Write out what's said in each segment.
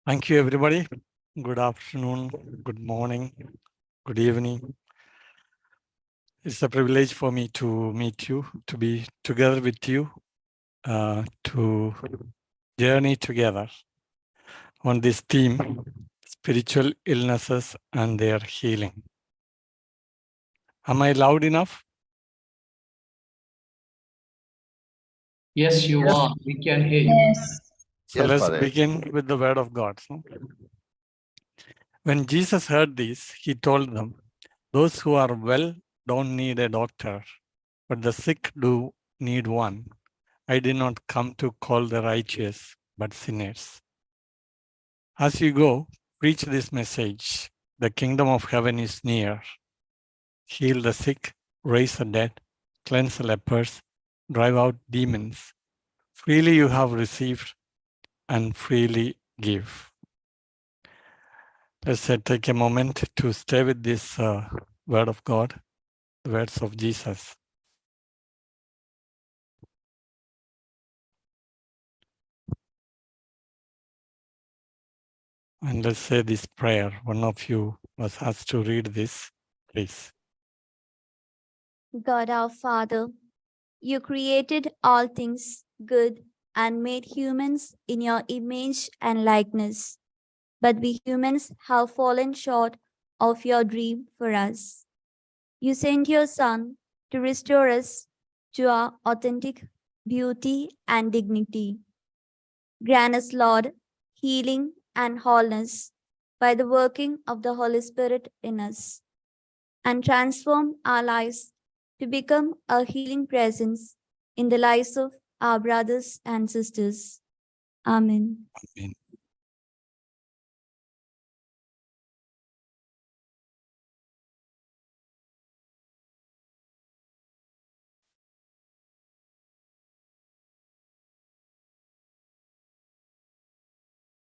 Thank you, everybody. Good afternoon, good morning, good evening. It's a privilege for me to meet you, to be together with you, to journey together on this theme, spiritual illnesses and their healing. Am I loud enough? Yes, you Yes. are. We can hear you. Yes. So Yes, let's Father. begin with the word of God. When Jesus heard this, he told them, "Those who are well don't need a doctor, but the sick do need one. I did not come to call the righteous, but sinners." As you go, preach this message. The kingdom of heaven is near. Heal the sick, raise the dead, cleanse the lepers, drive out demons. Freely you have received, and freely give. Let's take a moment to stay with this word of God, the words of Jesus. And let's say this prayer. One of you was asked to read this, please. God our Father, you created all things good and made humans in your image and likeness. But we humans have fallen short of your dream for us. You sent your Son to restore us to our authentic beauty and dignity. Grant us, Lord, healing and wholeness by the working of the Holy Spirit in us, and transform our lives to become a healing presence in the lives of our brothers and sisters. Amen. Amen.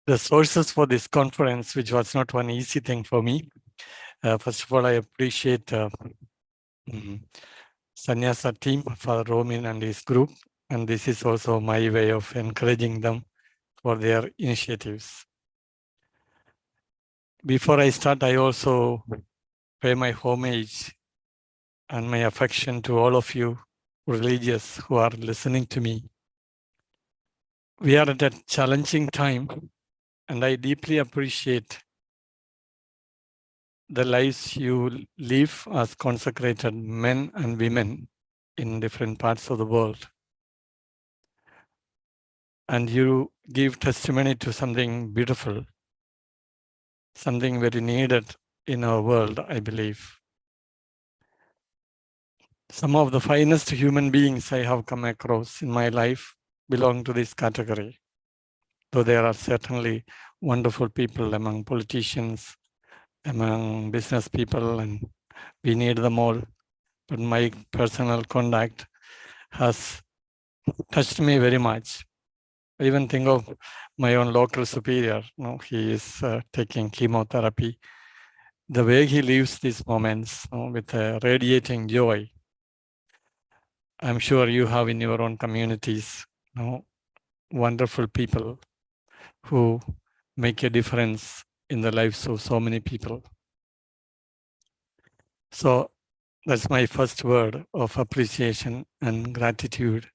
The sources for this conference, which was not one easy thing for me. First of all, I appreciate Sannyasa team, Father Romin and his group. And this is also my way of encouraging them for their initiatives. Before I start, I also pay my homage and my affection to all of you religious who are listening to me. We are at a challenging time, and I deeply appreciate the lives you live as consecrated men and women in different parts of the world. And you give testimony to something beautiful, something very needed in our world, I believe. Some of the finest human beings I have come across in my life belong to this category, though there are certainly wonderful people among politicians, among business people, and we need them all. But my personal conduct has touched me very much. I even think of my own local superior. He is taking chemotherapy. The way he lives these moments with a radiating joy. I'm sure you have in your own communities wonderful people who make a difference in the lives of so many people. So that's my first word of appreciation and gratitude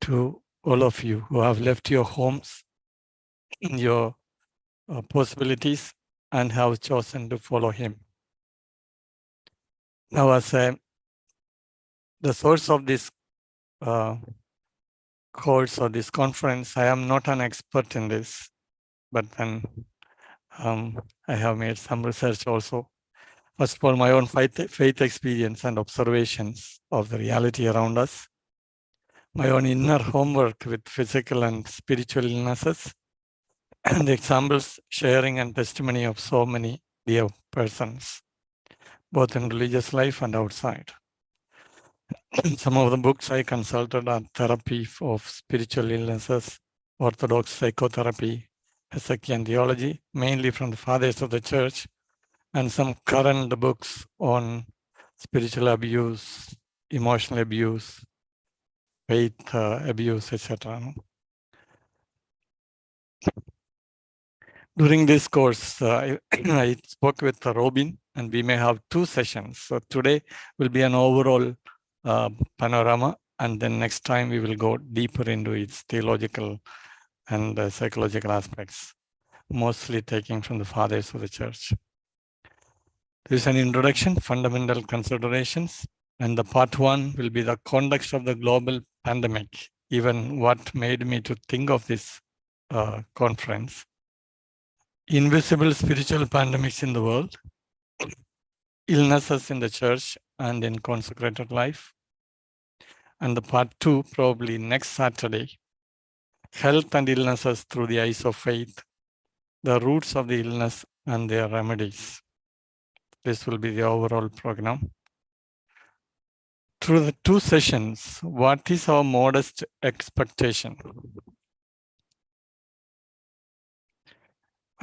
to all of you who have left your homes, your possibilities, and have chosen to follow him. Now, as the source of this course or this conference, I am not an expert in this, but then I have made some research also. First of all, my own faith experience and observations of the reality around us, my own inner homework with physical and spiritual illnesses, and the examples, sharing, and testimony of so many dear persons, both in religious life and outside. Some of the books I consulted are Therapy of Spiritual Illnesses, Orthodox Psychotherapy, Hezekiah Theology, mainly from the Fathers of the Church, and some current books on spiritual abuse, emotional abuse, faith abuse, etc. During this course, I spoke with Robin, and we may have 2 sessions. So today will be an overall panorama, and then next time we will go deeper into its theological and psychological aspects, mostly taking from the fathers of the church. There is an introduction, fundamental considerations, and the part 1 will be the context of the global pandemic, even what made me to think of this conference. Invisible spiritual pandemics in the world, illnesses in the church and in consecrated life. And the part 2, probably next Saturday, health and illnesses through the eyes of faith, the roots of the illness and their remedies. This will be the overall program. Through the 2 sessions, what is our modest expectation?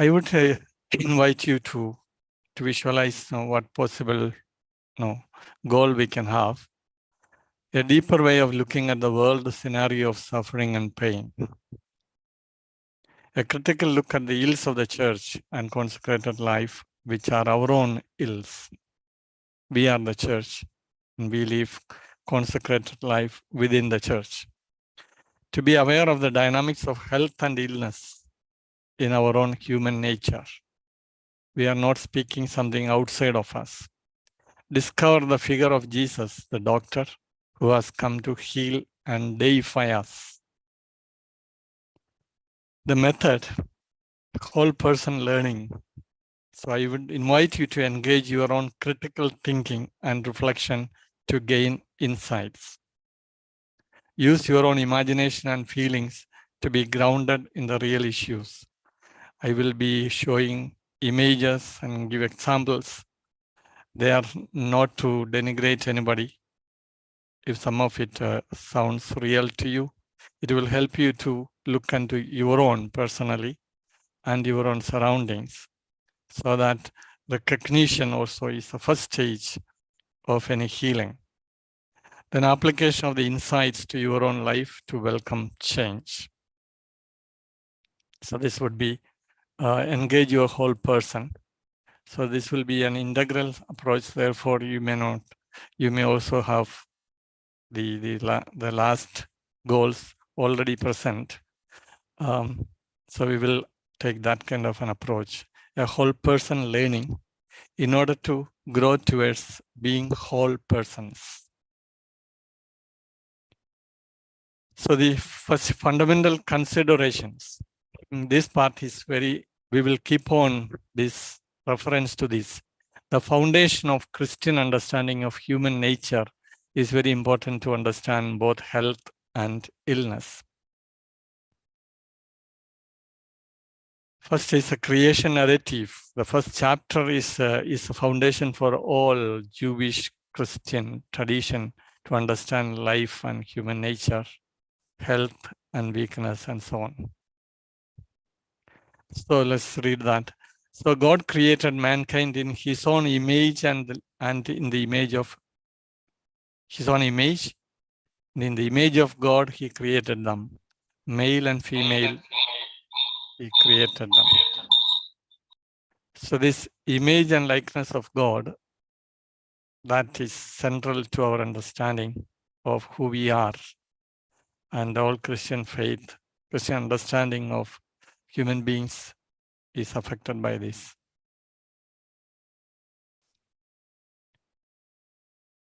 I would invite you to visualize what possible goal we can have. A deeper way of looking at the world scenario of suffering and pain. A critical look at the ills of the church and consecrated life, which are our own ills. We are the church, and we live consecrated life within the church. To be aware of the dynamics of health and illness in our own human nature. We are not speaking something outside of us. Discover the figure of Jesus, the doctor, who has come to heal and deify us. The method, whole person learning. So I would invite you to engage your own critical thinking and reflection to gain insights. Use your own imagination and feelings to be grounded in the real issues. I will be showing images and give examples. They are not to denigrate anybody. If some of it sounds real to you, it will help you to look into your own personally and your own surroundings, so that recognition also is the first stage of any healing. Then application of the insights to your own life to welcome change. So this would be engage your whole person. So this will be an integral approach. Therefore, you may also have the last goals already present. So we will take that kind of an approach, a whole person learning in order to grow towards being whole persons. So the first fundamental considerations. This part is we will keep on this reference to this. The foundation of Christian understanding of human nature is very important to understand both health and illness. First is a creation narrative. The first chapter is a foundation for all Jewish Christian tradition to understand life and human nature, health and weakness, and so on. So let's read that. So God created mankind in his own image and in the image of his own image. And in the image of God, he created them. Male and female, he created them. So this image and likeness of God, that is central to our understanding of who we are. And all Christian faith, Christian understanding of human beings is affected by this.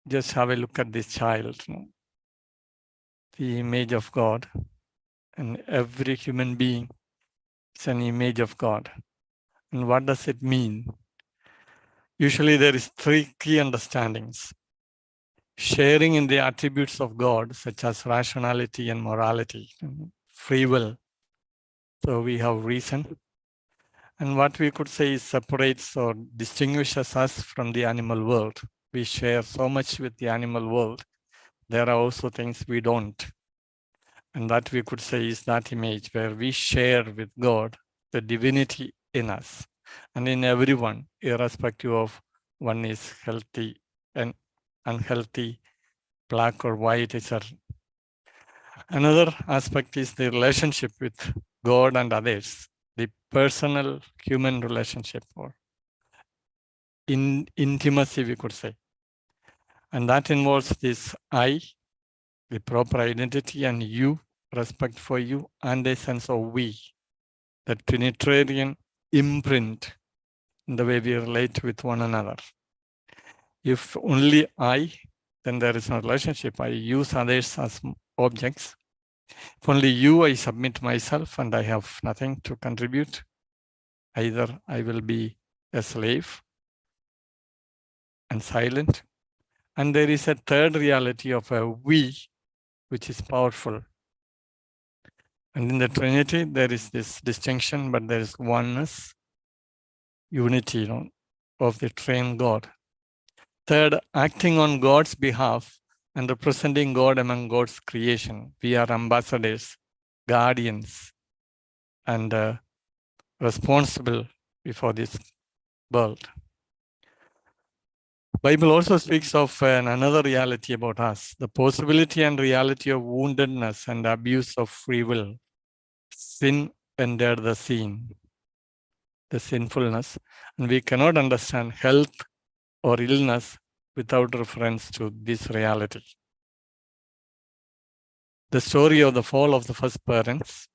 Just have a look at this child, the image of God, and every human being is an image of God. And what does it mean? Usually there is 3 key understandings. Sharing in the attributes of God, such as rationality and morality, free will. So we have reason. And what we could say is separates or distinguishes us from the animal world. We share so much with the animal world. There are also things we don't. And that we could say is that image where we share with God the divinity in us and in everyone, irrespective of one is healthy and unhealthy, black or white, etc. Another aspect is the relationship with God and others. the personal human relationship, or intimacy, we could say. And that involves this I, the proper identity, and you, respect for you, and a sense of we, that Trinitarian imprint in the way we relate with one another. If only I, then there is no relationship. I use others as objects. If only you, I submit myself and I have nothing to contribute. Either I will be a slave and silent. And there is a third reality of a we, which is powerful. And in the Trinity, there is this distinction, but there is oneness, unity, of the triune God. Third, acting on God's behalf and representing God among God's creation. We are ambassadors, guardians, and responsible before this world. Bible also speaks of another reality about us, the possibility and reality of woundedness and abuse of free will. Sin entered the scene, the sinfulness, and we cannot understand health or illness without reference to this reality. The story of the fall of the first parents,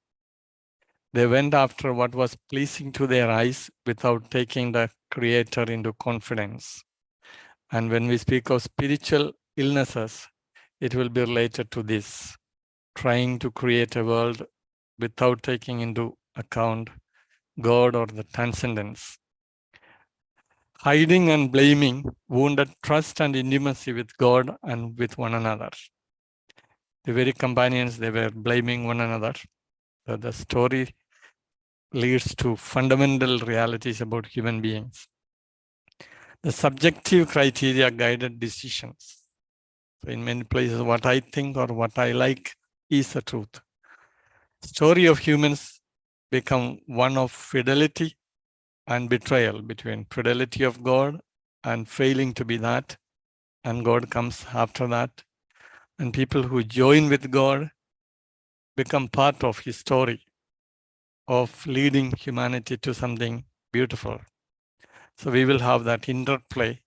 they went after what was pleasing to their eyes without taking the Creator into confidence. And when we speak of spiritual illnesses, it will be related to this, trying to create a world without taking into account God or the transcendence. Hiding and blaming wounded trust and intimacy with God and with one another. The very companions, they were blaming one another. The story leads to fundamental realities about human beings. The subjective criteria guided decisions. So in many places, what I think or what I like is the truth. Story of humans become one of fidelity and betrayal, between fidelity of God and failing to be that, and God comes after that. And people who join with God become part of his story of leading humanity to something beautiful. So we will have that interplay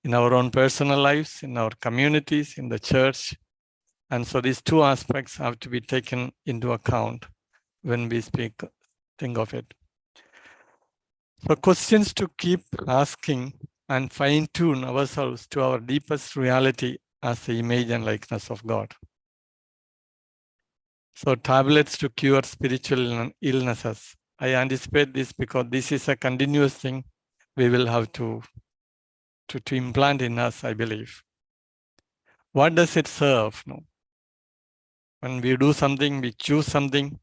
in our own personal lives, in our communities, in the church. And so these two aspects have to be taken into account when we think of it. So questions to keep asking and fine-tune ourselves to our deepest reality as the image and likeness of God. So tablets to cure spiritual illnesses. I anticipate this because this is a continuous thing we will have to implant in us, I believe. What does it serve? No? When we do something, we choose something,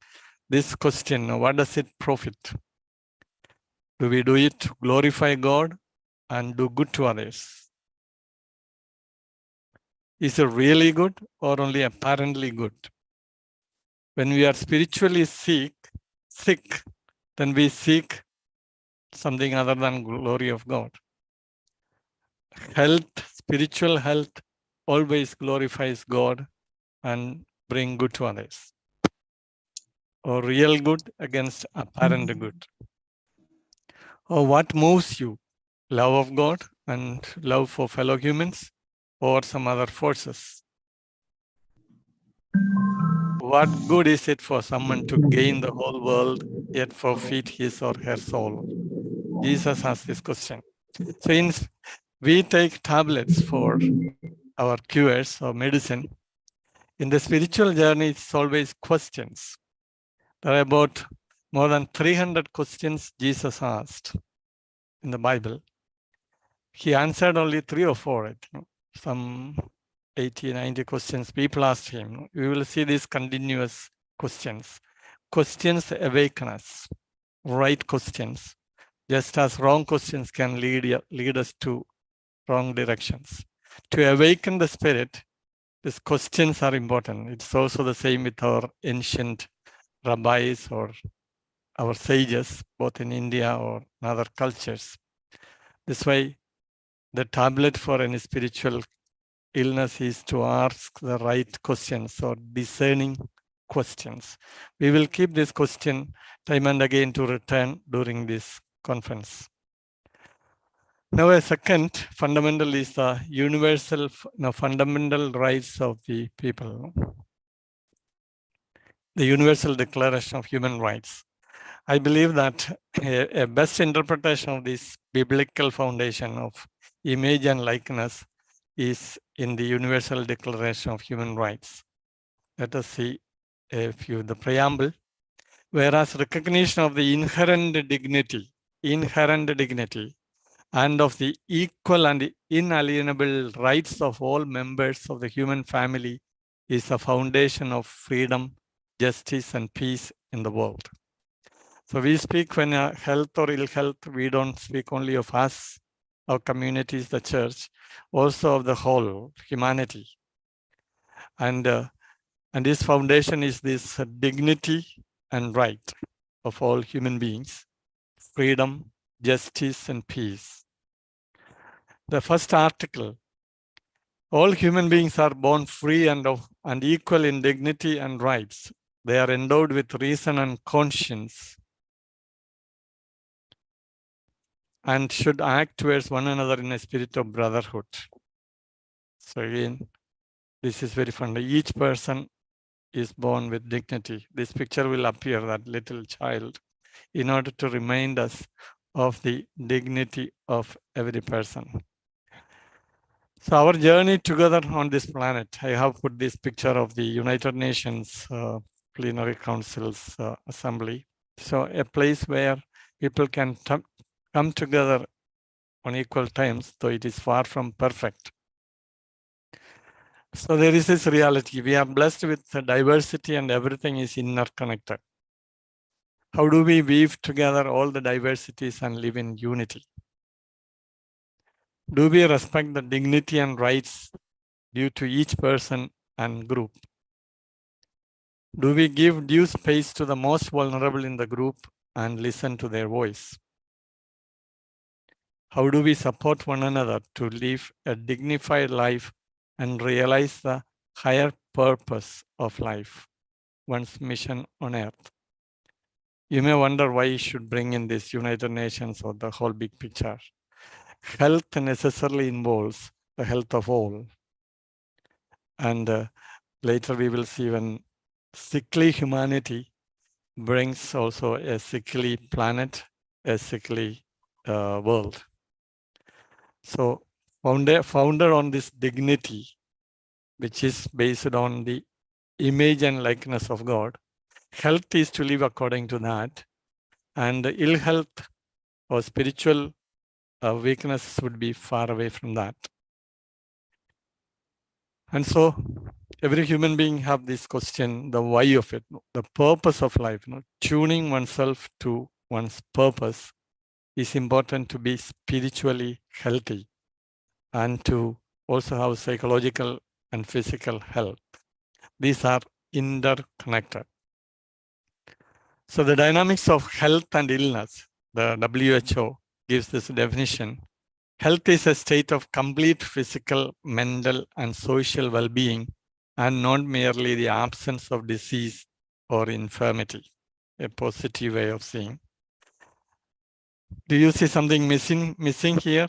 this question, what does it profit? Do we do it to glorify God and do good to others? Is it really good or only apparently good? When we are spiritually sick, then we seek something other than glory of God. Health, spiritual health, always glorifies God and bring good to others. Or real good against apparent good. Or what moves you? Love of God and love for fellow humans, or some other forces? What good is it for someone to gain the whole world, yet forfeit his or her soul? Jesus asked this question. So we take tablets for our cures or medicine. In the spiritual journey, it's always questions. There are about more than 300 questions Jesus asked in the Bible. He answered only 3 or 4, I think. Some 80, 90 questions people asked him. We will see these continuous questions. Questions awaken us, right questions, just as wrong questions can lead us to wrong directions. To awaken the spirit, these questions are important. It's also the same with our ancient rabbis or our sages, both in India or in other cultures. This way, the tablet for any spiritual illness is to ask the right questions or discerning questions. We will keep this question time and again to return during this conference. Now, a second fundamental is the universal, fundamental rights of the people. The Universal Declaration of Human Rights. I believe that a best interpretation of this biblical foundation of image and likeness is in the Universal Declaration of Human Rights. Let us see a few. The preamble. Whereas recognition of the inherent dignity and of the equal and inalienable rights of all members of the human family is the foundation of freedom, justice, and peace in the world. So we speak when health or ill health, we don't speak only of us, our communities, the church, also of the whole humanity. And this foundation is this dignity and right of all human beings, freedom, justice, and peace. The first article, all human beings are born free and equal in dignity and rights. They are endowed with reason and conscience and should act towards one another in a spirit of brotherhood. So again, this is very funny. Each person is born with dignity. This picture will appear, that little child, in order to remind us of the dignity of every person. So our journey together on this planet, I have put this picture of the United Nations Plenary Council's assembly. So a place where people can come together on equal times, though it is far from perfect. So there is this reality. We are blessed with the diversity and everything is interconnected. How do we weave together all the diversities and live in unity? Do we respect the dignity and rights due to each person and group? Do we give due space to the most vulnerable in the group and listen to their voice? How do we support one another to live a dignified life and realize the higher purpose of life, one's mission on earth? You may wonder why you should bring in this United Nations or the whole big picture. Health necessarily involves the health of all. And later we will see when sickly humanity brings also a sickly planet, a sickly world. So founder on this dignity, which is based on the image and likeness of God. Health is to live according to that. And ill health or spiritual weakness would be far away from that. And so every human being have this question, the why of it, the purpose of life. Tuning oneself to one's purpose is important to be spiritually healthy and to also have psychological and physical health. These are interconnected. So the dynamics of health and illness, the WHO gives this definition. Health is a state of complete physical, mental, and social well-being, and not merely the absence of disease or infirmity. A positive way of seeing. Do you see something missing here?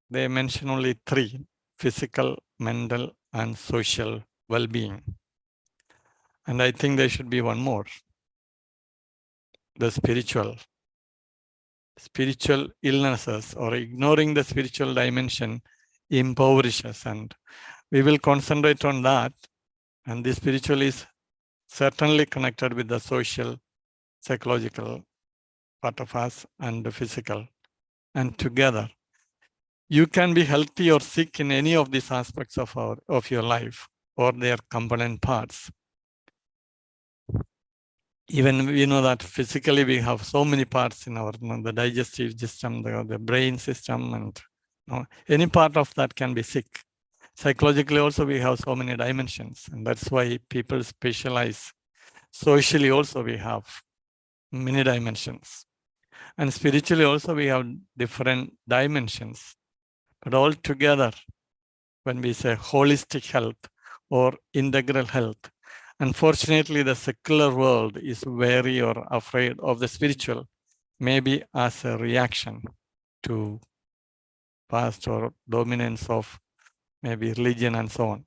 They mention only 3: physical, mental, and social well-being. And I think there should be one more. The spiritual illnesses or ignoring the spiritual dimension impoverishes, and we will concentrate on that. And the spiritual is certainly connected with the social, psychological part of us and the physical. And together, you can be healthy or sick in any of these aspects of your life or their component parts. Even we know that physically we have so many parts in our the digestive system, the brain system, and any part of that can be sick. Psychologically also we have so many dimensions, and that's why people specialize. Socially also we have many dimensions. And spiritually also we have different dimensions. But all together, when we say holistic health or integral health, Unfortunately, the secular world is wary or afraid of the spiritual, maybe as a reaction to past or dominance of maybe religion and so on.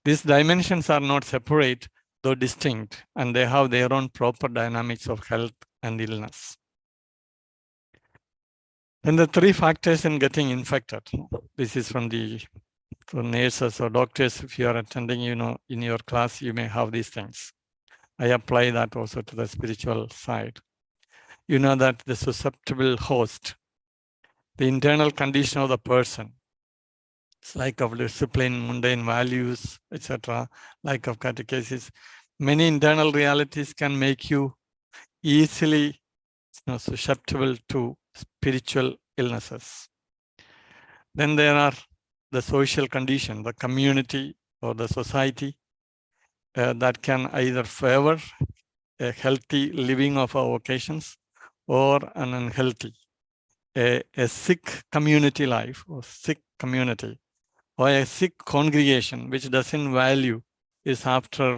These dimensions are not separate, though distinct, and they have their own proper dynamics of health and illness. Then the three factors in getting infected. This is from the nurses or doctors. If you are attending, in your class, you may have these things. I apply that also to the spiritual side. You know that the susceptible host, the internal condition of the person, it's lack of discipline, mundane values, etc., lack of catechesis. Many internal realities can make you easily susceptible to spiritual illnesses. Then there are the social condition, the community or the society that can either favor a healthy living of our vocations or an unhealthy, a sick community life or sick community, or a sick congregation which doesn't value, is after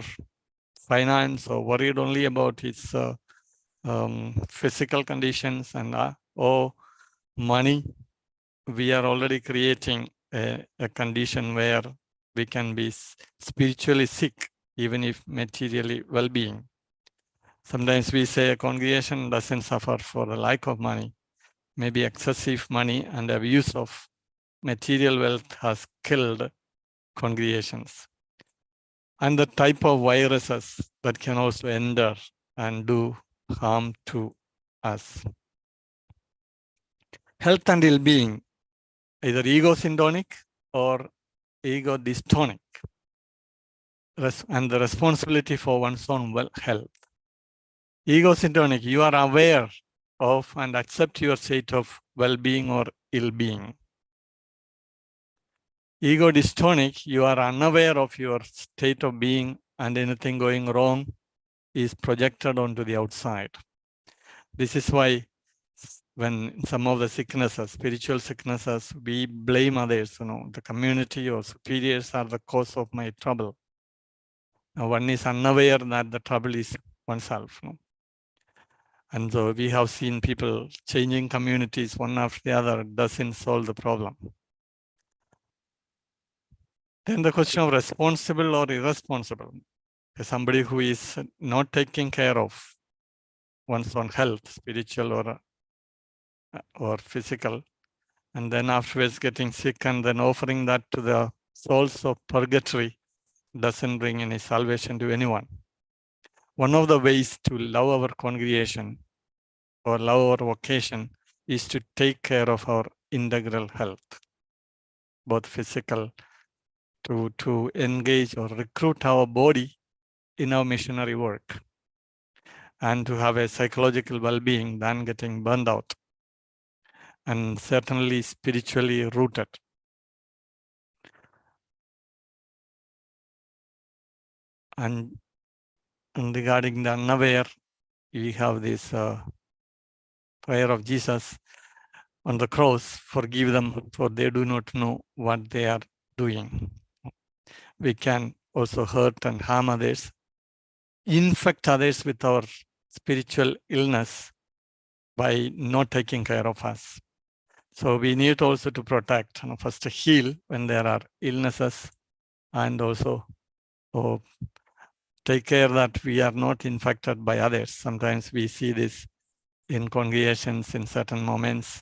finance or worried only about its physical conditions and or money. We are already creating a condition where we can be spiritually sick, even if materially well-being. Sometimes we say a congregation doesn't suffer for the lack of money. Maybe excessive money and abuse of material wealth has killed congregations. And the type of viruses that can also enter and do harm to us. Health and ill-being, either ego-syndonic or ego-dystonic, and the responsibility for one's own health. Ego-syndonic, you are aware of and accept your state of well-being or ill-being. Ego-dystonic, you are unaware of your state of being, and anything going wrong is projected onto the outside. This is why when some of the sicknesses, spiritual sicknesses, we blame others, the community or superiors are the cause of my trouble. Now, one is unaware that the trouble is oneself. And so we have seen people changing communities one after the other, doesn't solve the problem. Then the question of responsible or irresponsible. Somebody who is not taking care of one's own health, spiritual or physical, and then afterwards getting sick and then offering that to the souls of purgatory doesn't bring any salvation to anyone. One of the ways to love our congregation or love our vocation is to take care of our integral health, both physical, to engage or recruit our body in our missionary work, and to have a psychological well-being than getting burned out, and certainly spiritually rooted. And regarding the unaware, we have this prayer of Jesus on the cross, forgive them for they do not know what they are doing. We can also hurt and harm others, infect others with our spiritual illness by not taking care of us. So we need also to protect, first to heal when there are illnesses, and also take care that we are not infected by others. Sometimes we see this in congregations in certain moments,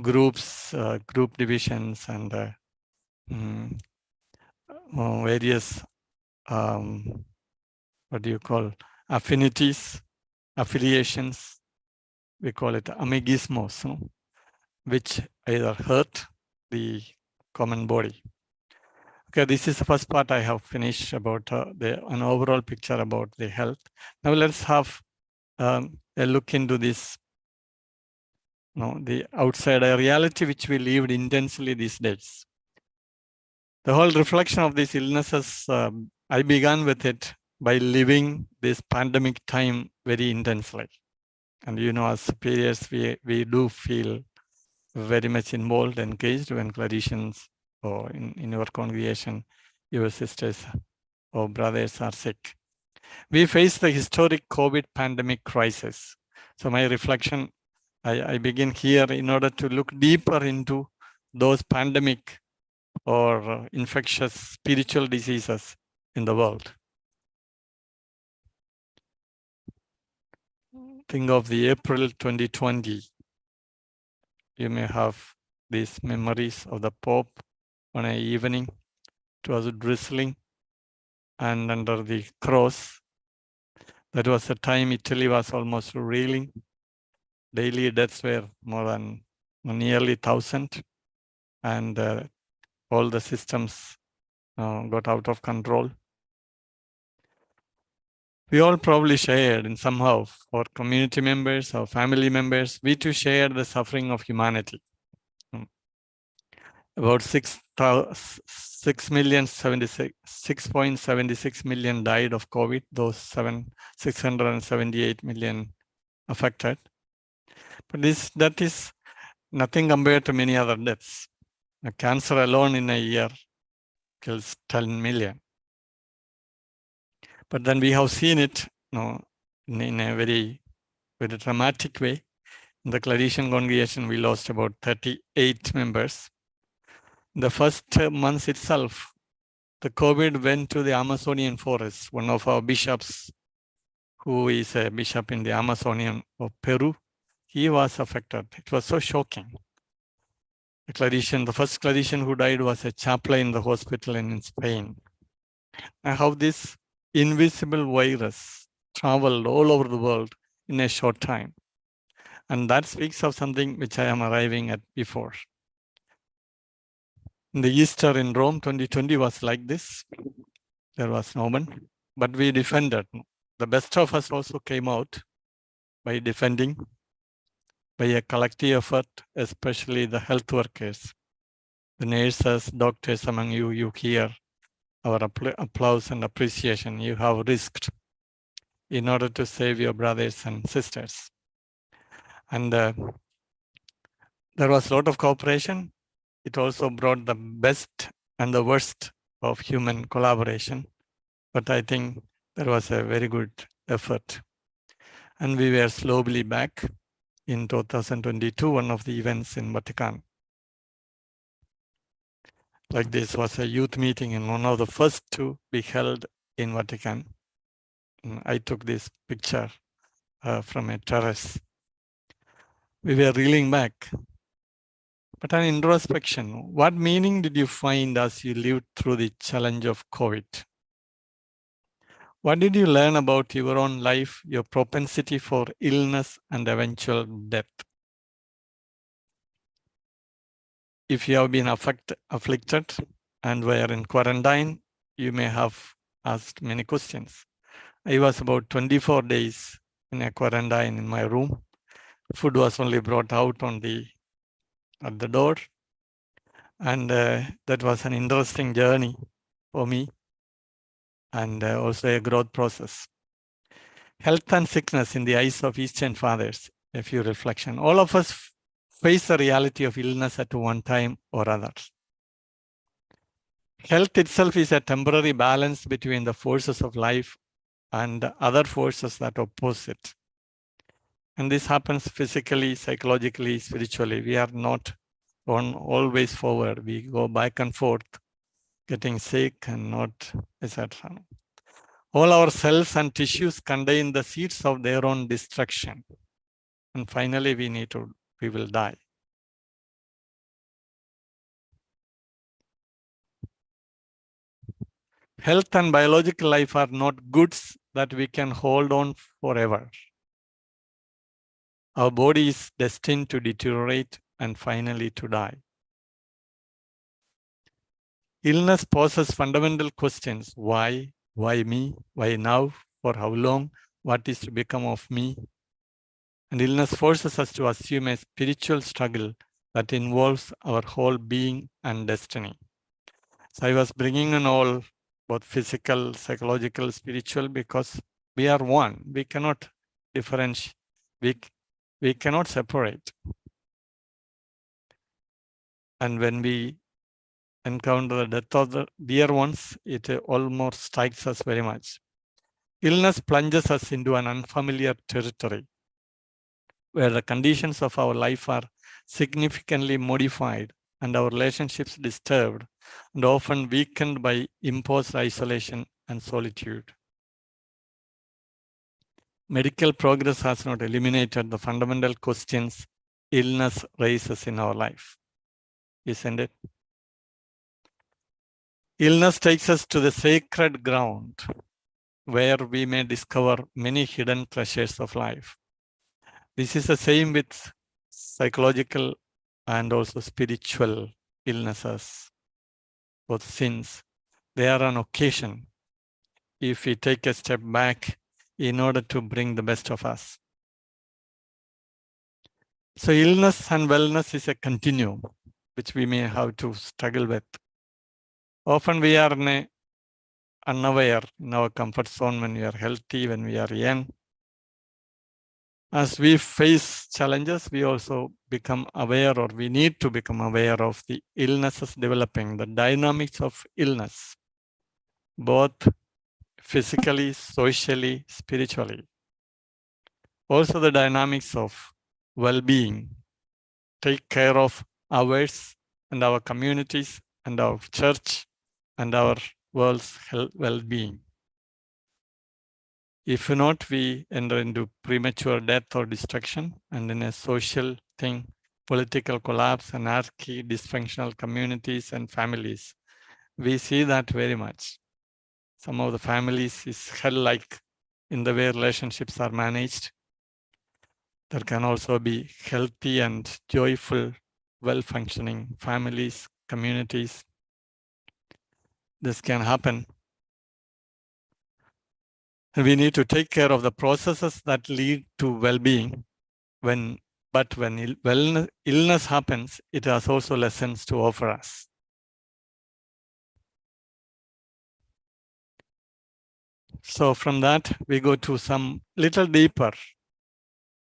groups, group divisions, and various, what do you call, affinities, affiliations. We call it amigismos, which either hurt the common body. Okay, this is the first part I have finished about an overall picture about the health. Now let's have a look into this, the outside reality which we lived intensely these days. The whole reflection of these illnesses, I began with it by living this pandemic time very intensely. And as superiors, we do feel very much involved, engaged when clericians or in your congregation, your sisters or brothers are sick. We face the historic COVID pandemic crisis. So my reflection, I begin here in order to look deeper into those pandemic or infectious spiritual diseases in the world. Think of the April 2020. You may have these memories of the Pope on an evening. It was drizzling and under the cross. That was the time Italy was almost reeling. Daily deaths were more than nearly 1,000, and all the systems got out of control. We all probably shared in somehow, our community members, our family members, we too shared the suffering of humanity. About 6.76 million died of COVID, those 678 million affected. But that is nothing compared to many other deaths. Cancer alone in a year kills 10 million. But then we have seen it in a very, very dramatic way. In the Claretian congregation, we lost about 38 members. In the first month itself, the COVID went to the Amazonian forest. One of our bishops, who is a bishop in the Amazonian of Peru, he was affected. It was so shocking. The first Claretian who died was a chaplain in the hospital in Spain. And how this invisible virus traveled all over the world in a short time. And that speaks of something which I am arriving at before. In the Easter in Rome, 2020 was like this. There was no one, but we defended. The best of us also came out by defending, by a collective effort, especially the health workers, the nurses, doctors among you, you hear our applause and appreciation you have risked in order to save your brothers and sisters. And there was a lot of cooperation. It also brought the best and the worst of human collaboration. But I think there was a very good effort. And we were slowly back in 2022, one of the events in Vatican. Like this was a youth meeting and one of the first to be held in Vatican. And I took this picture from a terrace. We were reeling back. But an introspection, what meaning did you find as you lived through the challenge of COVID? What did you learn about your own life, your propensity for illness and eventual death? If you have been afflicted and were in quarantine, you may have asked many questions. I was about 24 days in a quarantine in my room. Food was only brought out at the door. And that was an interesting journey for me and also a growth process. Health and sickness in the eyes of Eastern fathers, a few reflections. All of us face the reality of illness at one time or other. Health itself is a temporary balance between the forces of life and other forces that oppose it. And this happens physically, psychologically, spiritually. We are not always forward. We go back and forth, getting sick and not, etc. All our cells and tissues contain the seeds of their own destruction. And finally, we will die. Health and biological life are not goods that we can hold on forever. Our body is destined to deteriorate and finally to die. Illness poses fundamental questions. Why? Why me? Why now? For how long? What is to become of me? And illness forces us to assume a spiritual struggle that involves our whole being and destiny. So I was bringing in all, both physical, psychological, spiritual, because we are one. We cannot differentiate. We cannot separate. And when we encounter the death of the dear ones, it almost strikes us very much. Illness plunges us into an unfamiliar territory where the conditions of our life are significantly modified and our relationships disturbed and often weakened by imposed isolation and solitude. Medical progress has not eliminated the fundamental questions illness raises in our life, isn't it? Illness takes us to the sacred ground where we may discover many hidden treasures of life. This is the same with psychological and also spiritual illnesses or sins. They are an occasion if we take a step back in order to bring the best of us. So illness and wellness is a continuum which we may have to struggle with. Often we are unaware in our comfort zone when we are healthy, when we are young. As we face challenges, we also become aware, or we need to become aware of the illnesses developing, the dynamics of illness, both physically, socially, spiritually. Also the dynamics of well-being. Take care of ours and our communities and our church and our world's well-being. If not, we enter into premature death or destruction, and in a social thing, political collapse, anarchy, dysfunctional communities and families. We see that very much. Some of the families is hell-like in the way relationships are managed. There can also be healthy and joyful, well-functioning families, communities. This can happen. We need to take care of the processes that lead to well-being. But when illness happens, it has also lessons to offer us. So from that, we go to some little deeper,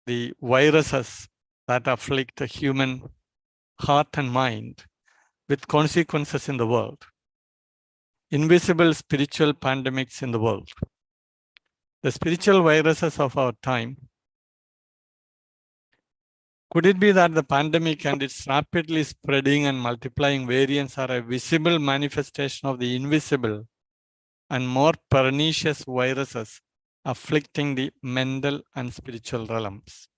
the viruses that afflict the human heart and mind with consequences in the world. Invisible spiritual pandemics in the world. The spiritual viruses of our time. Could it be that the pandemic and its rapidly spreading and multiplying variants are a visible manifestation of the invisible and more pernicious viruses afflicting the mental and spiritual realms?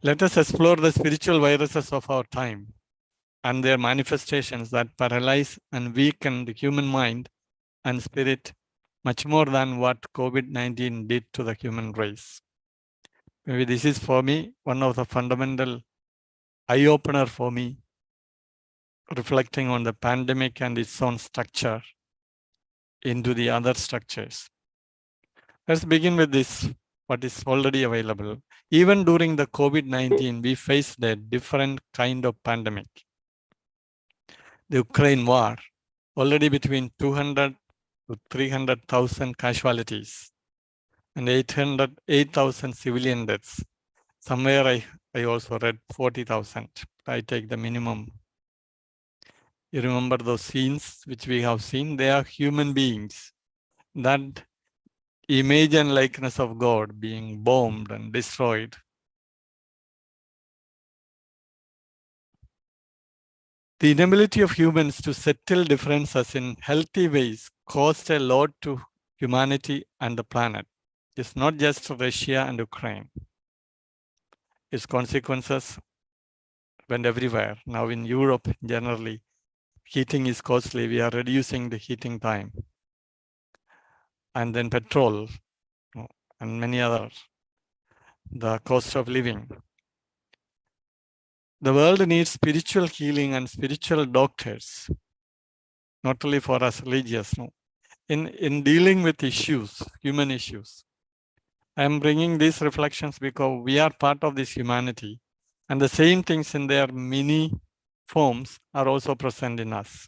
Let us explore the spiritual viruses of our time and their manifestations that paralyze and weaken the human mind and spirit much more than what COVID-19 did to the human race. Maybe this is for me one of the fundamental eye-opener for me, reflecting on the pandemic and its own structure into the other structures. Let's begin with this, what is already available. Even during the COVID-19, we faced a different kind of pandemic. The Ukraine war, already between 200 to 300,000 casualties and 8,000 civilian deaths. Somewhere I also read 40,000. I take the minimum. You remember those scenes which we have seen? They are human beings. That image and likeness of God being bombed and destroyed. The inability of humans to settle differences in healthy ways caused a lot to humanity and the planet. It's not just Russia and Ukraine. Its consequences went everywhere. Now in Europe, generally, heating is costly. We are reducing the heating time. And then petrol and many others. The cost of living. The world needs spiritual healing and spiritual doctors, not only for us religious, no. In dealing with issues, human issues. I am bringing these reflections because we are part of this humanity, and the same things in their many forms are also present in us.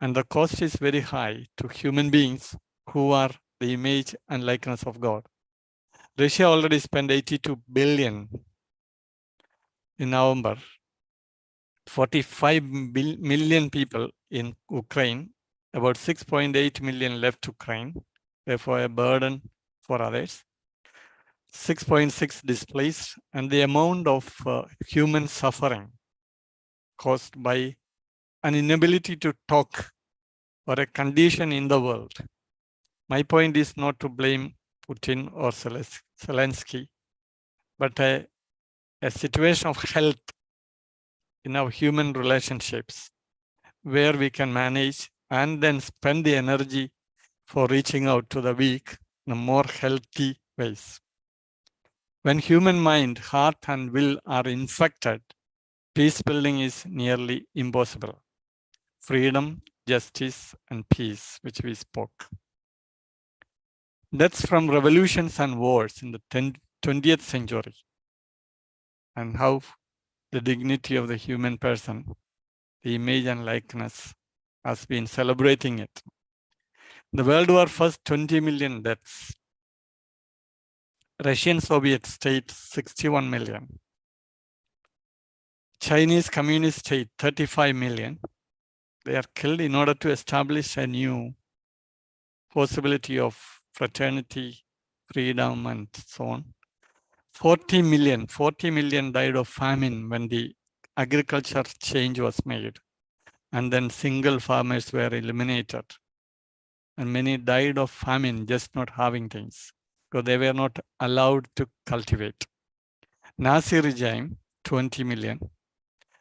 And the cost is very high to human beings who are the image and likeness of God. Russia already spent 82 billion in November. 45 million people in Ukraine, about 6.8 million left Ukraine, therefore a burden for others. 6.6 displaced, and the amount of human suffering caused by an inability to talk or a condition in the world. My point is not to blame Putin or Zelensky, but a situation of health in our human relationships where we can manage and then spend the energy for reaching out to the weak in a more healthy ways. When human mind, heart, and will are infected, peace building is nearly impossible. Freedom, justice, and peace, which we spoke. Deaths from revolutions and wars in the 20th century, and how the dignity of the human person, the image and likeness, has been celebrating it. The World War first 20 million deaths. Russian Soviet state 61 million. Chinese Communist state 35 million. They are killed in order to establish a new possibility of fraternity, freedom, and so on. 40 million died of famine when the agriculture change was made. And then single farmers were eliminated. And many died of famine, just not having things, because they were not allowed to cultivate. Nazi regime, 20 million.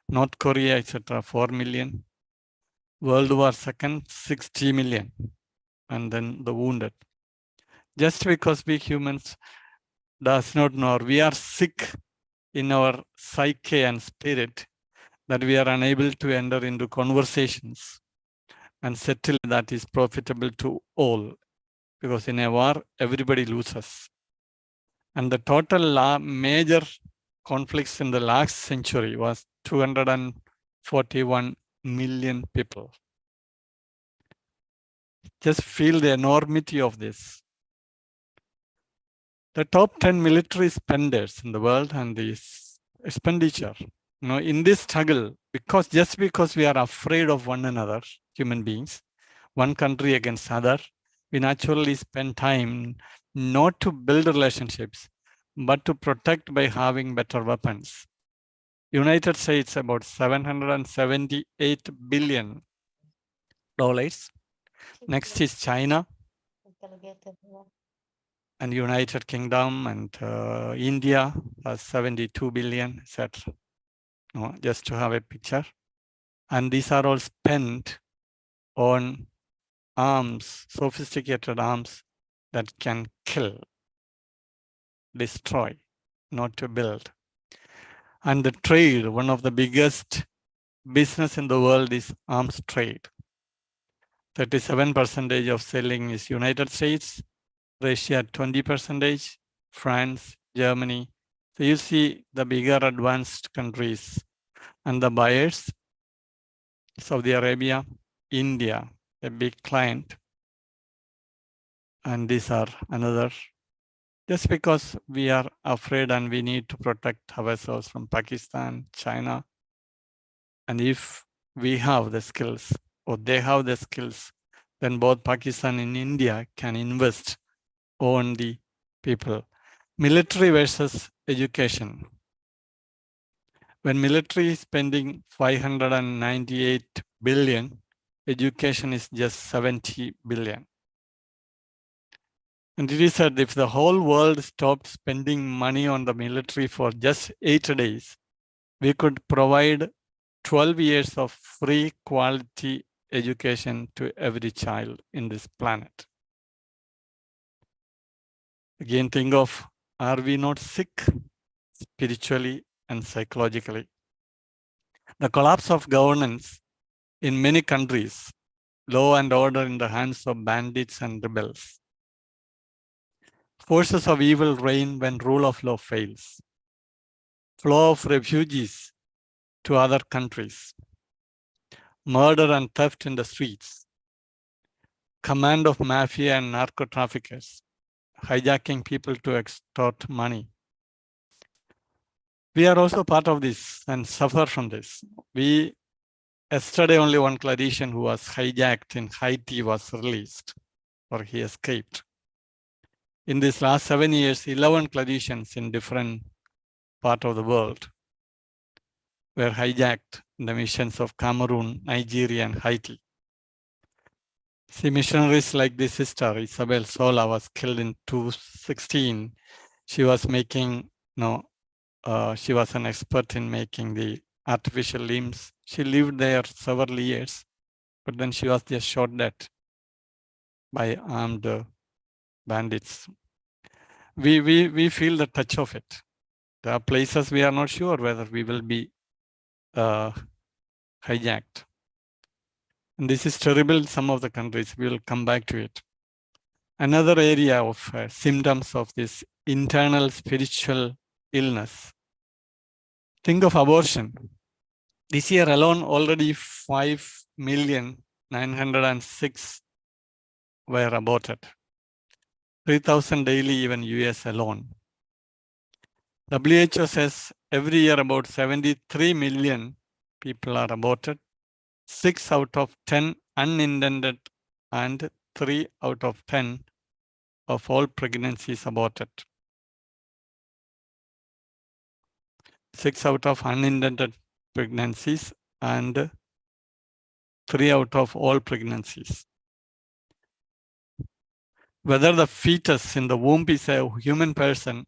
North Korea, etc., 4 million. World War II, 60 million. And then the wounded. Just because we humans does not know, we are sick in our psyche and spirit that we are unable to enter into conversations and settle that is profitable to all. Because in a war, everybody loses. And the total major conflicts in the last century was 241 million people. Just feel the enormity of this. The top 10 military spenders in the world and this expenditure, in this struggle, just because we are afraid of one another, human beings, one country against other, we naturally spend time not to build relationships, but to protect by having better weapons. United States about $778 billion. Next is China and United Kingdom and India has 72 billion, etc. Just to have a picture. And these are all spent on arms, sophisticated arms that can kill, destroy, not to build. And the trade, one of the biggest business in the world is arms trade. 37% of selling is United States, Russia 20%, France, Germany. So you see the bigger advanced countries and the buyers, Saudi Arabia, India, a big client. And these are another, just because we are afraid and we need to protect ourselves from Pakistan, China. And if we have the skills or they have the skills, then both Pakistan and India can invest on the people. Military versus education. When military is spending 598 billion, education is just 70 billion. And it is said if the whole world stopped spending money on the military for just 8 days, we could provide 12 years of free quality education to every child in this planet. Again, think of, are we not sick spiritually and psychologically? The collapse of governance in many countries, law and order in the hands of bandits and rebels. Forces of evil reign when rule of law fails. Flow of refugees to other countries. Murder and theft in the streets. Command of mafia and narco traffickers, hijacking people to extort money. We are also part of this and suffer from this. We Yesterday, only one clinician who was hijacked in Haiti was released, or he escaped. In these last 7 years, 11 clinicians in different parts of the world were hijacked in the missions of Cameroon, Nigeria, and Haiti. See, missionaries like this sister, Isabel Sola, was killed in 2016. She was making, she was an expert in making the artificial limbs. She lived there several years, but then she was just shot dead by armed bandits. We feel the touch of it. There are places we are not sure whether we will be hijacked. And this is terrible in some of the countries. We will come back to it. Another area of symptoms of this internal spiritual illness. Think of abortion. This year alone, already 5,906,000 were aborted. 3,000 daily, even US alone. WHO says every year about 73 million people are aborted. 6 out of 10 unintended and 3 out of 10 of all pregnancies aborted. 6 out of unintended pregnancies and 3 out of all pregnancies. Whether the fetus in the womb is a human person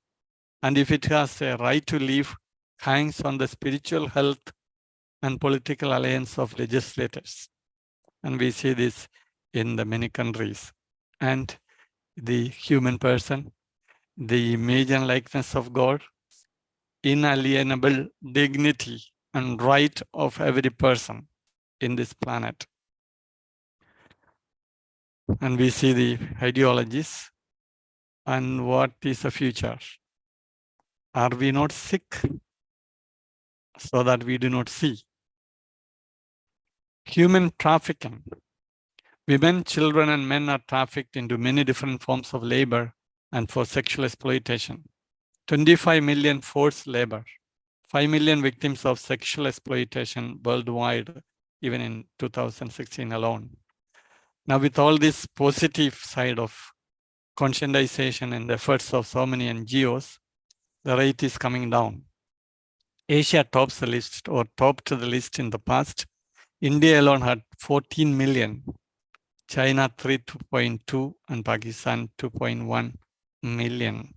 and if it has a right to live hangs on the spiritual health and political alliance of legislators. And we see this in the many countries. And the human person, the image and likeness of God, inalienable dignity and right of every person in this planet. And we see the ideologies and what is the future. Are we not sick so that we do not see? Human trafficking. Women, children, and men are trafficked into many different forms of labor and for sexual exploitation. 25 million forced labor, 5 million victims of sexual exploitation worldwide, even in 2016 alone. Now, with all this positive side of conscientization and efforts of so many NGOs, the rate is coming down. Asia tops the list or topped the list in the past. India alone had 14 million, China 3.2, and Pakistan 2.1 million.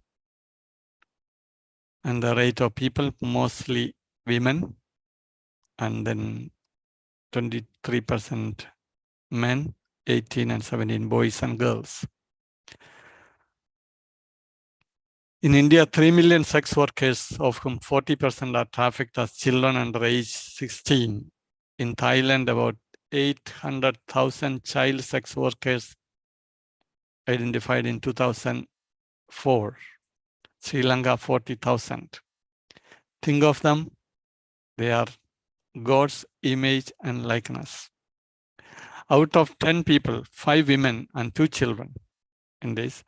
And the rate of people, mostly women, and then 23% men, 18 and 17 boys and girls. In India, 3 million sex workers, of whom 40% are trafficked as children under age 16. In Thailand, about 800,000 child sex workers identified in 2004. Sri Lanka, 40,000. Think of them, they are God's image and likeness. Out of 10 people, 5 women and 2 children in this,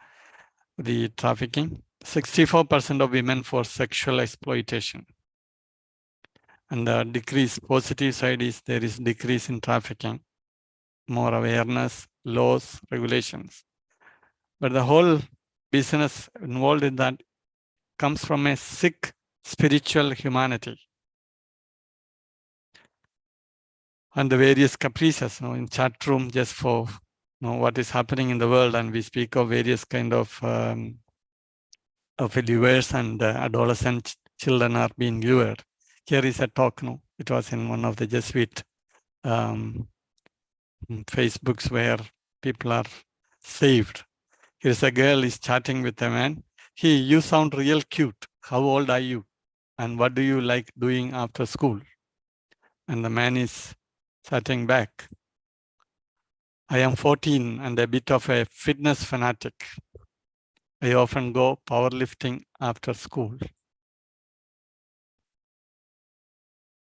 the trafficking, 64% of women for sexual exploitation. And the decrease, positive side is there is decrease in trafficking, more awareness, laws, regulations. But the whole business involved in that comes from a sick spiritual humanity. And the various caprices, in chat room, just for what is happening in the world, and we speak of various kind of lures and adolescent children are being lured. Here is a talk, it was in one of the Jesuit Facebooks where people are saved. Here's a girl is chatting with a man. Hey, you sound real cute. How old are you? And what do you like doing after school? And the man is chatting back. I am 14 and a bit of a fitness fanatic. I often go powerlifting after school.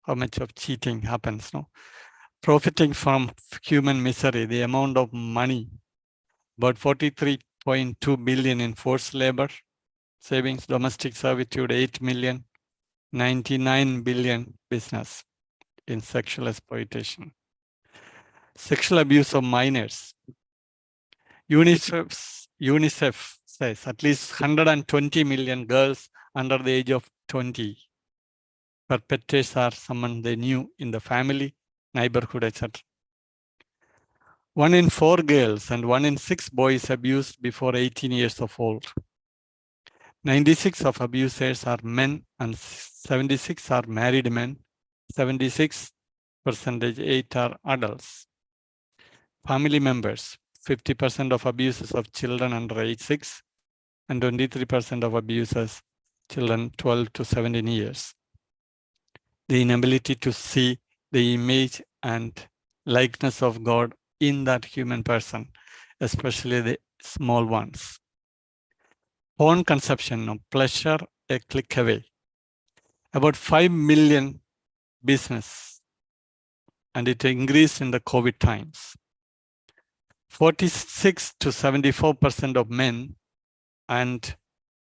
How much of cheating happens, Profiting from human misery, the amount of money, about 43.2 billion in forced labor, savings, domestic servitude, 8 million, 99 billion business in sexual exploitation. Sexual abuse of minors. UNICEF says at least 120 million girls under the age of 20 perpetrators are someone they knew in the family, neighborhood, etc. 1 in 4 girls and 1 in 6 boys abused before 18 years of old. 96 of abusers are men and 76 are married men. 76% 8 are adults. Family members, 50% of abuses of children under age 6 and 23% of abuses children 12 to 17 years. The inability to see the image and likeness of God in that human person, especially the small ones. Porn consumption of pleasure a click away. About 5 million business, and it increased in the COVID times. 46 to 74% of men and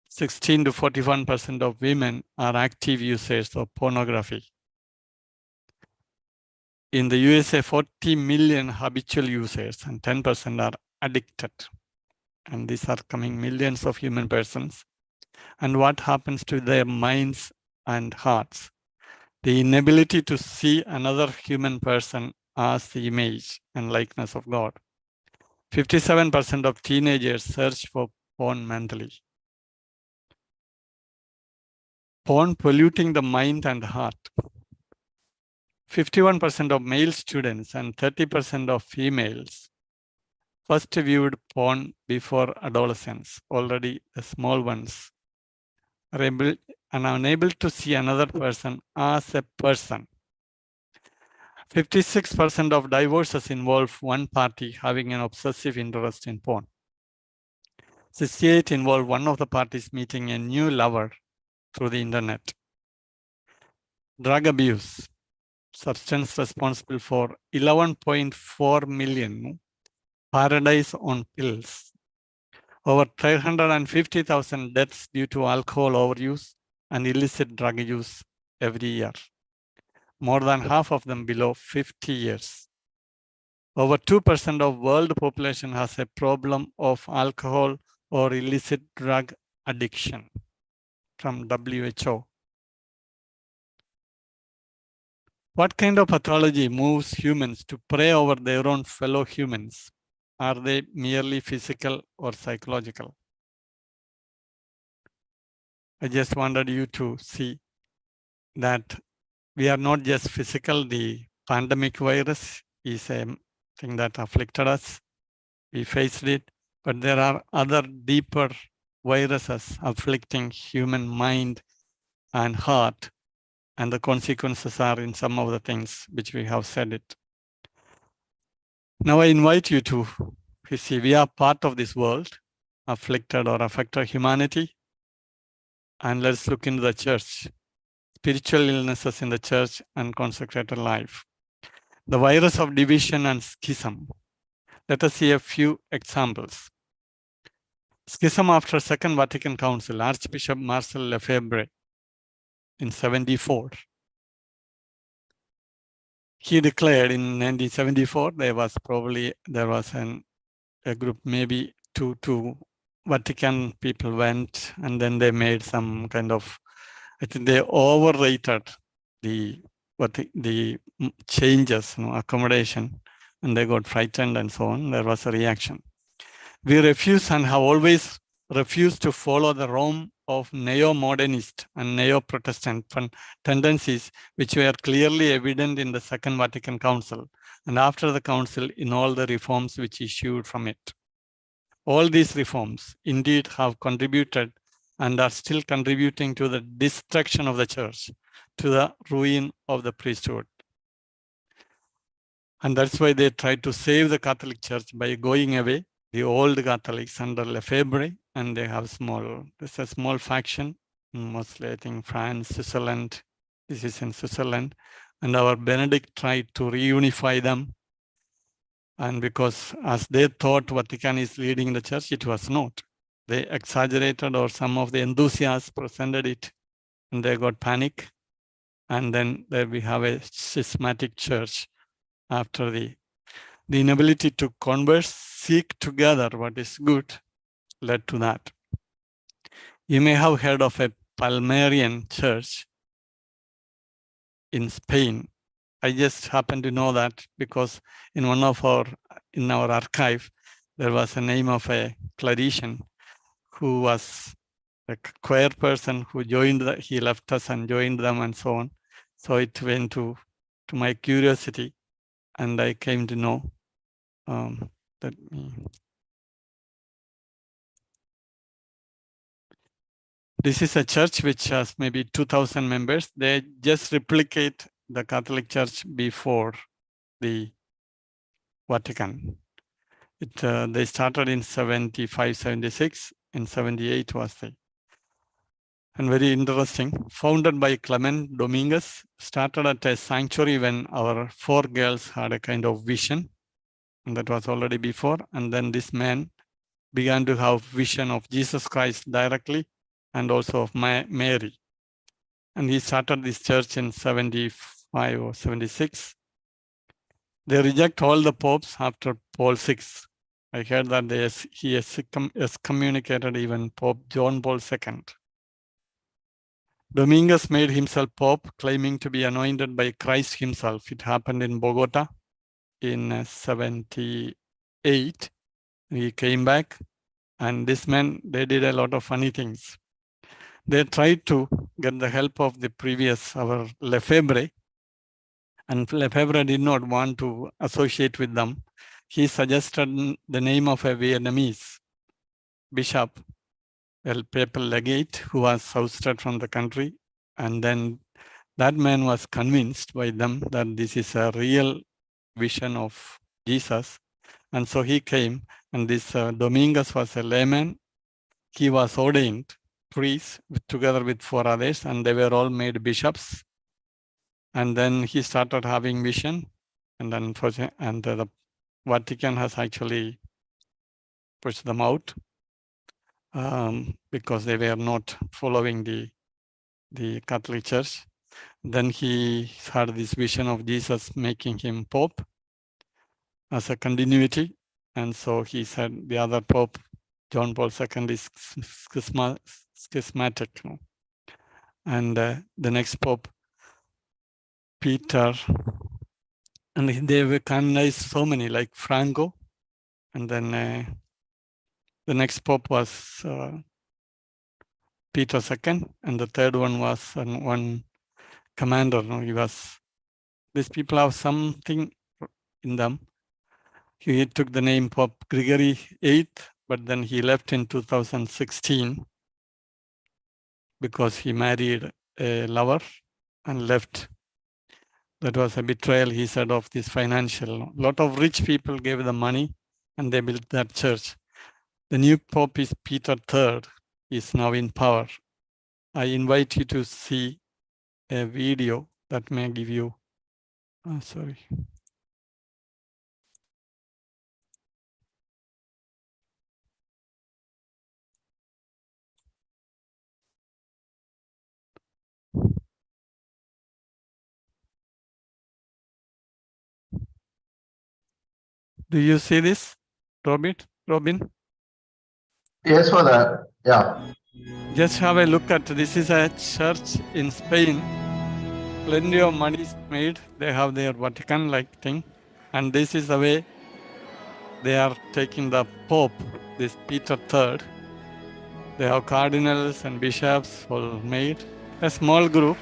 16 to 41% of women are active users of pornography. In the USA, 40 million habitual users and 10% are addicted. And these are coming millions of human persons. And what happens to their minds and hearts? The inability to see another human person as the image and likeness of God. 57% of teenagers search for porn mentally. Porn polluting the mind and heart. 51% of male students and 30% of females first viewed porn before adolescence. Already the small ones are unable to see another person as a person. 56% of divorces involve one party having an obsessive interest in porn. 68 involve one of the parties meeting a new lover through the internet. Drug abuse, substance responsible for 11.4 million paradise on pills. Over 350,000 deaths due to alcohol overuse and illicit drug use every year. More than half of them below 50 years. Over 2% of world population has a problem of alcohol or illicit drug addiction from WHO. What kind of pathology moves humans to pray over their own fellow humans? Are they merely physical or psychological? I just wanted you to see that we are not just physical. The pandemic virus is a thing that afflicted us. We faced it, but there are other deeper viruses afflicting human mind and heart, and the consequences are in some of the things which we have said it. Now I invite you to see we are part of this world, afflicted or affected humanity, and let's look into the church. Spiritual illnesses in the church and consecrated life. The virus of division and schism. Let us see a few examples. Schism after Second Vatican Council, Archbishop Marcel Lefebvre in 74. He declared in 1974, there was a group, maybe two Vatican people went, and then they made some kind of, I think they overrated the changes, accommodation, and they got frightened and so on. There was a reaction. We refuse and have always refused to follow the Rome of neo-modernist and neo-Protestant tendencies, which were clearly evident in the Second Vatican Council, and after the Council in all the reforms which issued from it. All these reforms indeed have contributed and are still contributing to the destruction of the church, to the ruin of the priesthood. And that's why they tried to save the Catholic Church by going away the old Catholics under Lefebvre, and they have there's a small faction, mostly I think France, Switzerland, this is in Switzerland, and our Benedict tried to reunify them. And because as they thought Vatican is leading the church, it was not. They exaggerated, or some of the enthusiasts presented it, and they got panic. And then there we have a schismatic church after the The inability to converse, seek together what is good, led to that. You may have heard of a Palmarian church in Spain. I just happen to know that because in our archive, there was a name of a clerician who was a choir person who he left us and joined them and so on. So it went to my curiosity, and I came to know that. This is a church which has maybe 2,000 members. They just replicate the Catholic Church before the Vatican. They started in 75, 76. In 78 was the. And very interesting, founded by Clement Dominguez, started at a sanctuary when our 4 girls had a kind of vision. And that was already before. And then this man began to have vision of Jesus Christ directly and also of Mary. And he started this church in 75 or 76. They reject all the popes after Paul VI. I heard that he has excommunicated even Pope John Paul II. Dominguez made himself Pope, claiming to be anointed by Christ himself. It happened in Bogota in 78. He came back, and this man, they did a lot of funny things. They tried to get the help of the previous, our Lefebvre, and Lefebvre did not want to associate with them. He suggested the name of a Vietnamese bishop, a papal legate who was ousted from the country. And then that man was convinced by them that this is a real vision of Jesus. And so he came, and this Dominguez was a layman. He was ordained priest together with 4 others, and they were all made bishops. And then he started having vision, and then the Vatican has actually pushed them out because they were not following the Catholic Church. Then he had this vision of Jesus making him Pope as a continuity. And so he said the other Pope, John Paul II, is schismatic. And the next Pope, Peter, and they were canonized so many, like Franco. And then the next Pope was Peter II, and the third one was one commander. These people have something in them. He took the name Pope Gregory VIII, but then he left in 2016 because he married a lover and left. That was a betrayal, he said, of this financial. A lot of rich people gave them money and they built that church. The new Pope is Peter III, is now in power. I invite you to see a video that may give you, sorry. Do you see this, Robin? Yes, Father. Yeah. Just have a look at this. Is a church in Spain. Plenty of money is made. They have their Vatican-like thing. And this is the way they are taking the Pope, this Peter III. They have cardinals and bishops all made. A small group.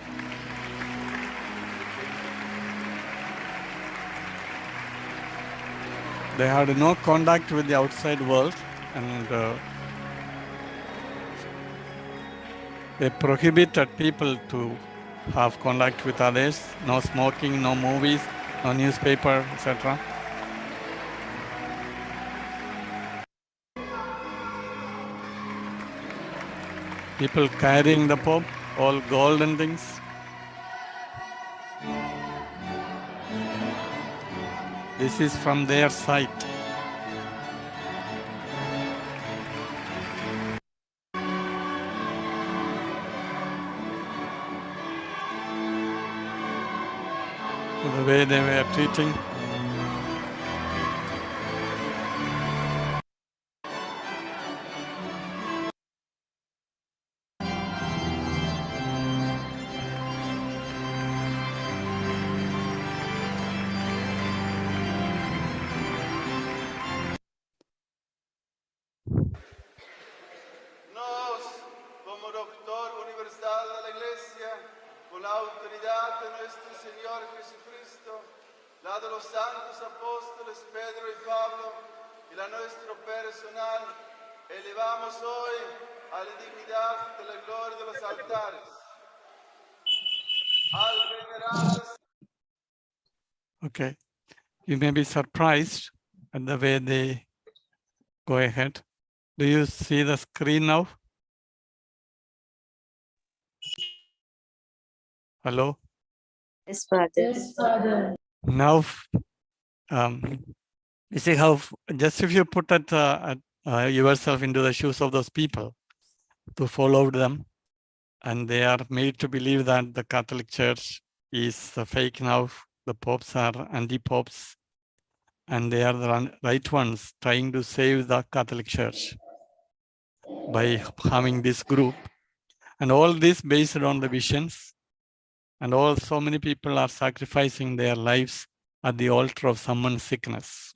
They had no contact with the outside world, and they prohibited people to have contact with others. No smoking, no movies, no newspaper, etc. People carrying the Pope, all golden things. This is from their site. The way they were treating. con la autoridad de nuestro Señor Jesucristo, la de los santos apóstoles Pedro y Pablo, y la nuestra personal, elevamos hoy a la dignidad de la gloria de los altares. Al venerable. Okay. You may be surprised at the way they go ahead. Do you see the screen now? Hello? Yes, Father. Yes, Father. Now, you see how just if you put yourself into the shoes of those people to follow them, and they are made to believe that the Catholic Church is fake now, the popes are anti-popes, and they are the right ones trying to save the Catholic Church by having this group. And all this based on the visions, and so many people are sacrificing their lives at the altar of someone's sickness.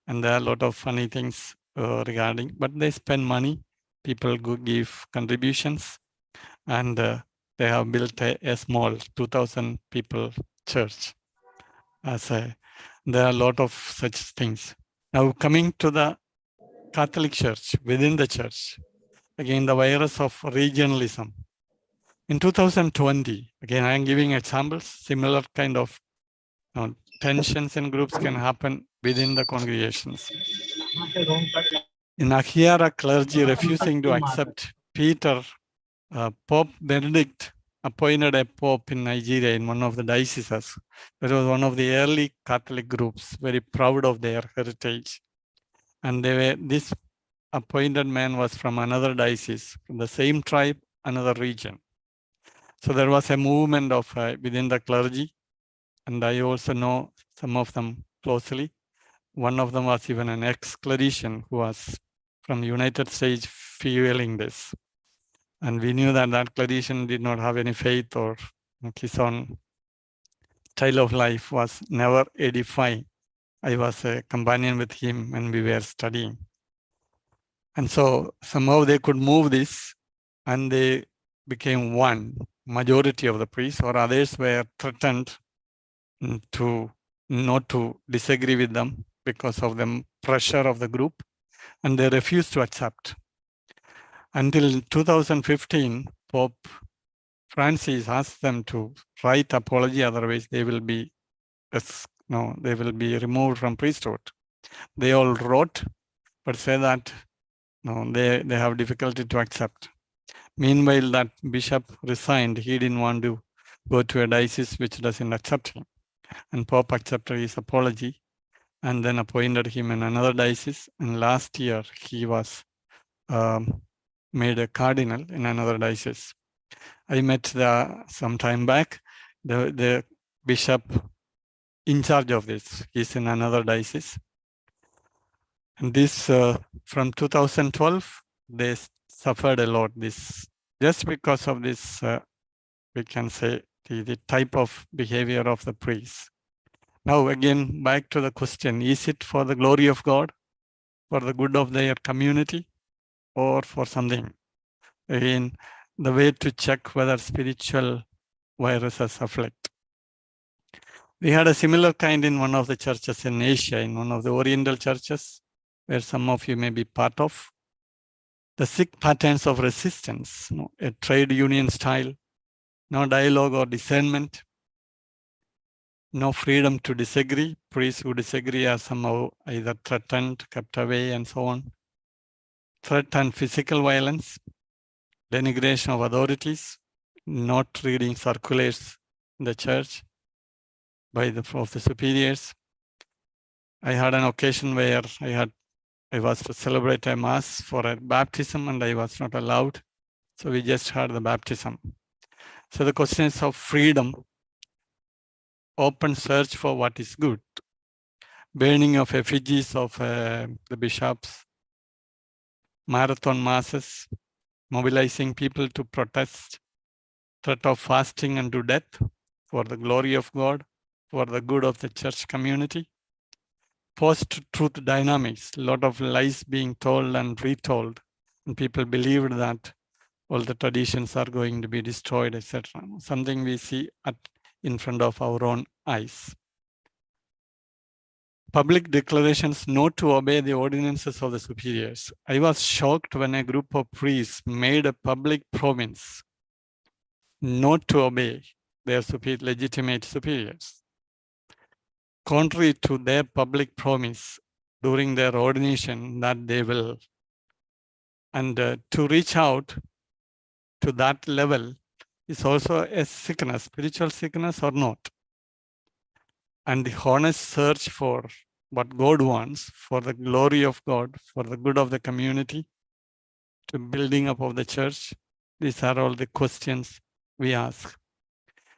And there are a lot of funny things regarding, but they spend money, people give contributions, and they have built a small 2,000 people church. There are a lot of such things. Now coming to the Catholic Church, within the church, again the virus of regionalism. In 2020, again I am giving examples, similar kind of tensions in groups can happen within the congregations. In Ahiara clergy refusing to accept Peter, Pope Benedict appointed a pope in Nigeria in one of the dioceses. That was one of the early Catholic groups, very proud of their heritage. And this appointed man was from another diocese, from the same tribe, another region. So there was a movement of within the clergy, and I also know some of them closely. One of them was even an ex-clerician who was from the United States fueling this. And we knew that that clerician did not have any faith, or his own style of life was never edifying. I was a companion with him when we were studying. And so somehow they could move this, and they became one, majority of the priests, or others were threatened to not to disagree with them because of the pressure of the group, and they refused to accept. Until 2015, Pope Francis asked them to write apology, otherwise they will be removed from priesthood. They all wrote, but say that they have difficulty to accept. Meanwhile, that bishop resigned. He didn't want to go to a diocese which doesn't accept him. And Pope accepted his apology and then appointed him in another diocese. And last year, he was made a cardinal in another diocese. I met some time back the bishop in charge of this. He's in another diocese. And this, from 2012, they suffered a lot. This just because of this, we can say the type of behavior of the priests. Now again, back to the question: is it for the glory of God, for the good of their community, or for something? Again, the way to check whether spiritual viruses afflict. We had a similar kind in one of the churches in Asia, in one of the Oriental churches, where some of you may be part of. The sick patterns of resistance, a trade union style, no dialogue or discernment, no freedom to disagree. Priests who disagree are somehow either threatened, kept away, and so on. Threat and physical violence, denigration of authorities, not reading circulars in the church by the superiors. I had an occasion where I was to celebrate a mass for a baptism, and I was not allowed. So we just had the baptism. So the question is of freedom, open search for what is good, burning of effigies of the bishops, marathon masses, mobilizing people to protest, threat of fasting unto death for the glory of God, for the good of the church community. Post-truth dynamics, a lot of lies being told and retold, and people believed that all the traditions are going to be destroyed, etc. Something we see in front of our own eyes. Public declarations not to obey the ordinances of the superiors. I was shocked when a group of priests made a public promise not to obey their legitimate superiors. Contrary to their public promise during their ordination that they will, and to reach out to that level is also a sickness, spiritual sickness or not. And the honest search for what God wants, for the glory of God, for the good of the community, to building up of the church, these are all the questions we ask.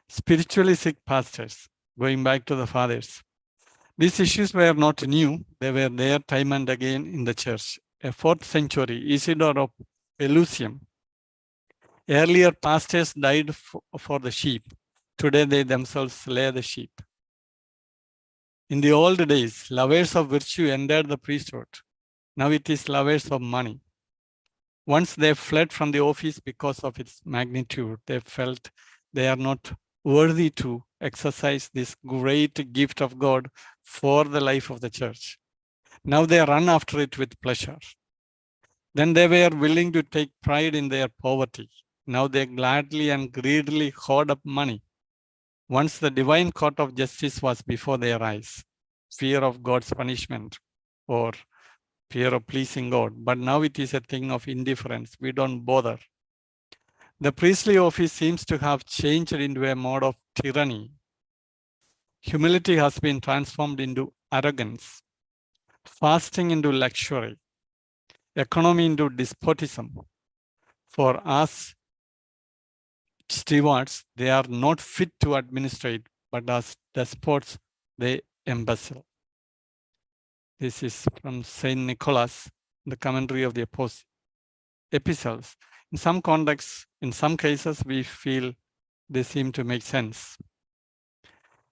Spiritually sick pastors, going back to the fathers. These issues were not new. They were there time and again in the church. A 4th century Isidore of Pelusium. Earlier pastors died for the sheep. Today they themselves slay the sheep. In the old days, lovers of virtue entered the priesthood. Now it is lovers of money. Once they fled from the office because of its magnitude, they felt they are not worthy to exercise this great gift of God for the life of the church. Now they run after it with pleasure. Then they were willing to take pride in their poverty. Now they gladly and greedily hoard up money. Once the divine court of justice was before their eyes, fear of God's punishment or fear of pleasing God, but now it is a thing of indifference. We don't bother. The priestly office seems to have changed into a mode of tyranny. Humility has been transformed into arrogance, fasting into luxury, economy into despotism. For us stewards, they are not fit to administrate, but as despots, they embezzle. This is from Saint Nicholas, the commentary of the epistles. In some contexts, in some cases, we feel they seem to make sense.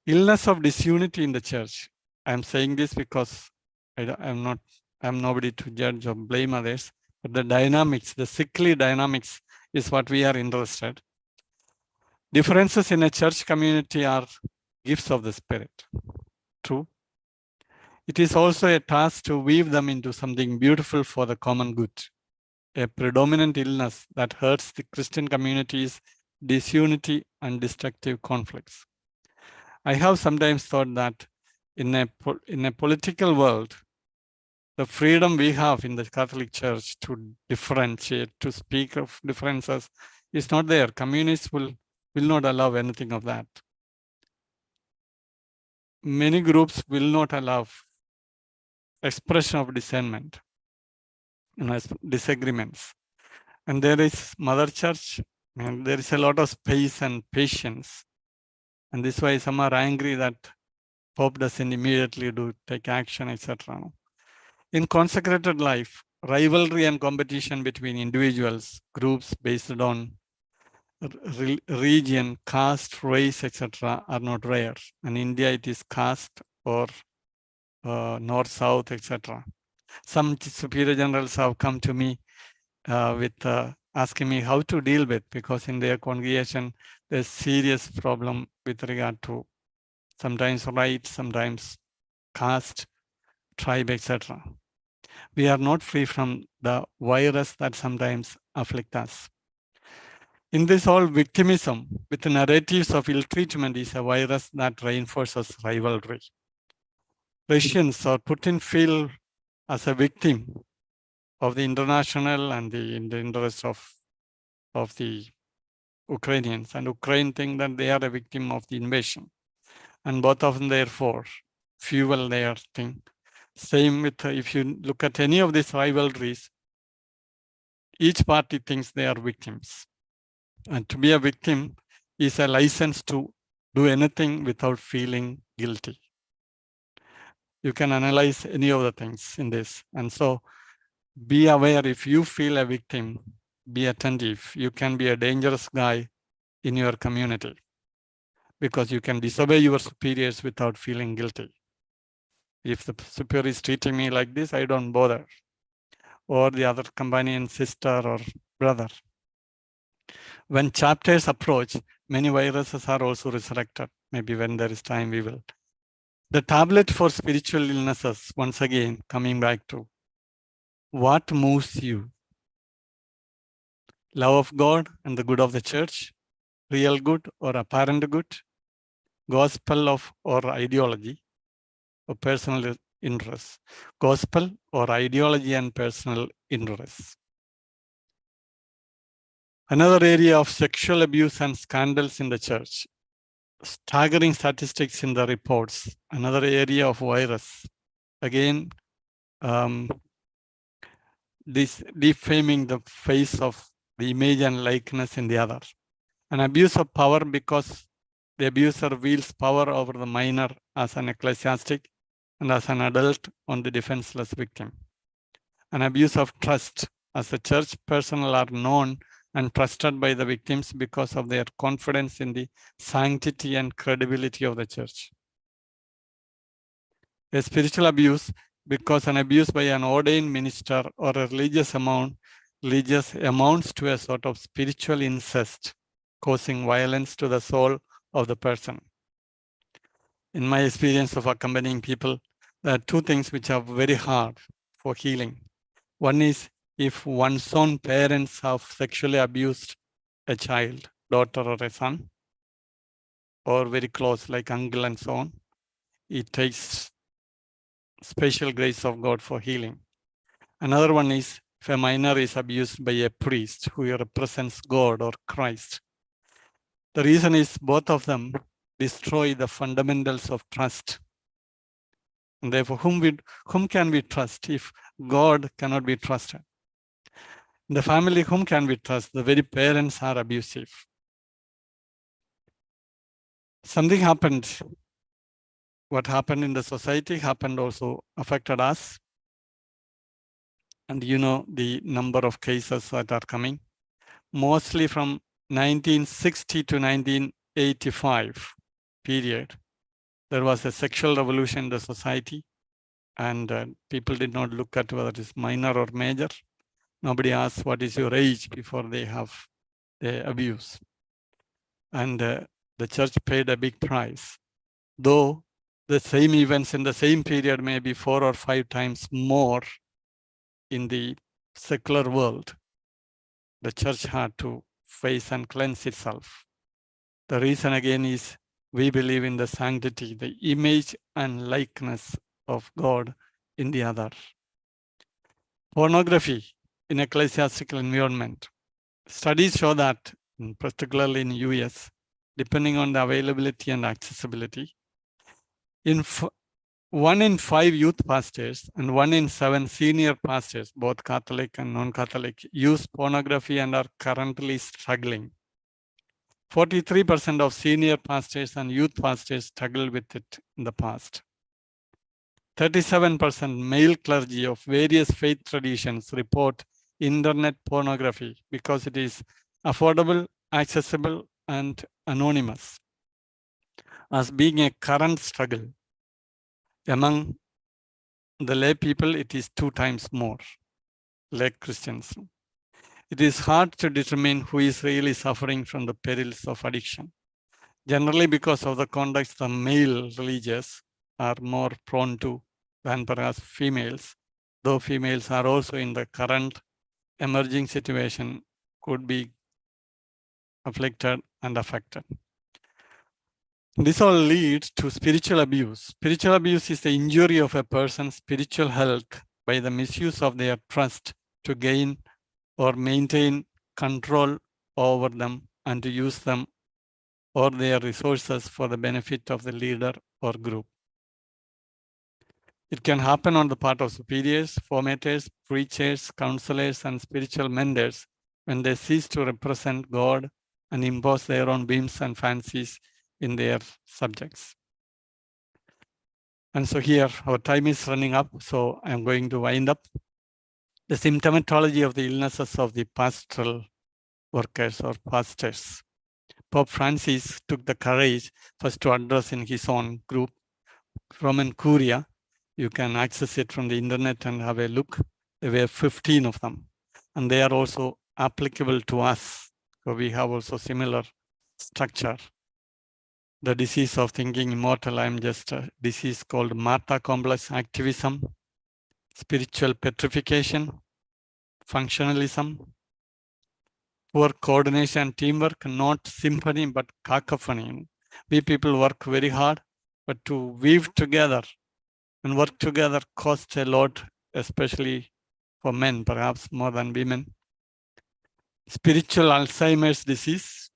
Illness of disunity in the church. I'm saying this because I'm nobody to judge or blame others, but the dynamics, the sickly dynamics is what we are interested. Differences in a church community are gifts of the Spirit. True. It is also a task to weave them into something beautiful for the common good. A predominant illness that hurts the Christian community is disunity and destructive conflicts. I have sometimes thought that in a political world, the freedom we have in the Catholic Church to differentiate, to speak of differences is not there. Communists will not allow anything of that. Many groups will not allow expression of dissentment, disagreements. And there is Mother Church, and there is a lot of space and patience. And this is why some are angry that Pope doesn't immediately take action, etc. In consecrated life, rivalry and competition between individuals, groups based on region, caste, race, etc. are not rare. In India, it is caste or north, south, etc. Some superior generals have come to me with asking me how to deal with, because in their congregation, there's serious problem with regard to sometimes right, sometimes caste, tribe, etc. We are not free from the virus that sometimes afflict us. In this all victimism with narratives of ill treatment is a virus that reinforces rivalry. Russians or Putin feel as a victim of the international and in the interest of the Ukrainians, and Ukraine think that they are a victim of the invasion. And both of them therefore fuel their thing. Same with, if you look at any of these rivalries, each party thinks they are victims. And to be a victim is a license to do anything without feeling guilty. You can analyze any of the things in this. And so be aware, if you feel a victim, be attentive. You can be a dangerous guy in your community because you can disobey your superiors without feeling guilty. If the superior is treating me like this, I don't bother. Or the other companion, sister or brother. When chapters approach, many viruses are also resurrected. Maybe when there is time, we will. The tablet for spiritual illnesses, once again, coming back to what moves you? Love of God and the good of the church, real good or apparent good, gospel of or ideology, or personal interests. Gospel or ideology and personal interests. Another area of sexual abuse and scandals in the church. Staggering statistics in the reports. Another area of virus. Again, this defaming the face of the image and likeness in the other. An abuse of power because the abuser wields power over the minor as an ecclesiastic and as an adult on the defenseless victim. An abuse of trust as the church personnel are known and trusted by the victims because of their confidence in the sanctity and credibility of the church. A spiritual abuse because an abuse by an ordained minister or a religious amounts to a sort of spiritual incest, causing violence to the soul of the person. In my experience of accompanying people, there are two things which are very hard for healing. One is if one's own parents have sexually abused a child, daughter or a son, or very close like uncle and so on, it takes special grace of God for healing. Another one is if a minor is abused by a priest who represents God or Christ. The reason is both of them destroy the fundamentals of trust. And therefore, whom can we trust if God cannot be trusted? In the family, whom can we trust? The very parents are abusive. Something happened. What happened in the society happened also affected us. And you know the number of cases that are coming, mostly from 1960 to 1985 period. There was a sexual revolution in the society, and people did not look at whether it is minor or major. Nobody asks what is your age before they have the abuse. And the church paid a big price. Though the same events in the same period may be 4 or 5 times more in the secular world, the church had to face and cleanse itself. The reason again is we believe in the sanctity, the image and likeness of God in the other. Pornography in ecclesiastical environment. Studies show that, particularly in US, depending on the availability and accessibility, 1 in 5 youth pastors and 1 in 7 senior pastors, both Catholic and non-Catholic, use pornography and are currently struggling. 43% of senior pastors and youth pastors struggled with it in the past. 37% male clergy of various faith traditions report internet pornography because it is affordable, accessible, and anonymous as being a current struggle. Among the lay people, it is 2 times more, lay Christians. It is hard to determine who is really suffering from the perils of addiction. Generally, because of the context, the male religious are more prone to than perhaps females, though females are also in the current emerging situation could be afflicted and affected. This all leads to spiritual abuse. Spiritual abuse is the injury of a person's spiritual health by the misuse of their trust to gain or maintain control over them and to use them or their resources for the benefit of the leader or group. It can happen on the part of superiors, formators, preachers, counselors, and spiritual mentors when they cease to represent God and impose their own whims and fancies in their subjects. And so here, our time is running up, so I'm going to wind up. The symptomatology of the illnesses of the pastoral workers or pastors. Pope Francis took the courage first to address in his own group, Roman Curia. You can access it from the internet and have a look. There were 15 of them, and they are also applicable to us So we have also similar structure. The disease of thinking immortal, I'm just a disease called Martha complex activism, spiritual petrification, functionalism, poor coordination and teamwork, not symphony, but cacophony. We people work very hard, but to weave together and work together costs a lot, especially for men, perhaps more than women. Spiritual Alzheimer's disease,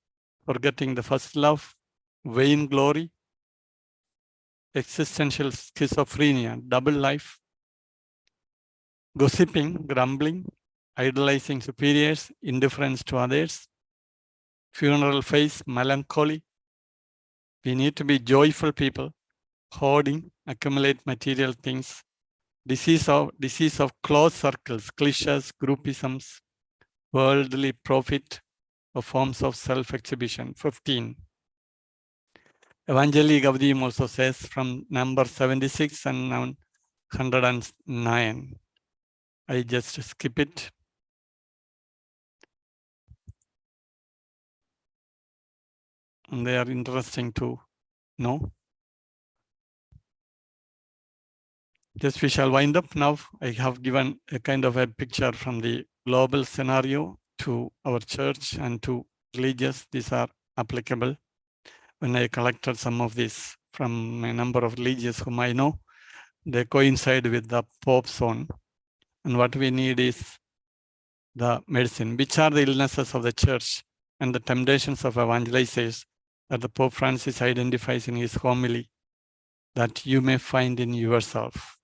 forgetting the first love, vain glory, existential schizophrenia, double life, gossiping, grumbling, idolizing superiors, indifference to others, funeral face, melancholy. We need to be joyful people, hoarding, accumulate material things, disease of close circles, cliches, groupisms, worldly profit, or forms of self-exhibition. 15. Evangelii Gaudium also says from number 76 and 109. I just skip it. And they are interesting to know. Just we shall wind up now. I have given a kind of a picture from the global scenario to our church and to religious. These are applicable. When I collected some of these from a number of religious whom I know, they coincide with the Pope's own. And what we need is the medicine. Which are the illnesses of the church and the temptations of evangelizers that the Pope Francis identifies in his homily that you may find in yourself?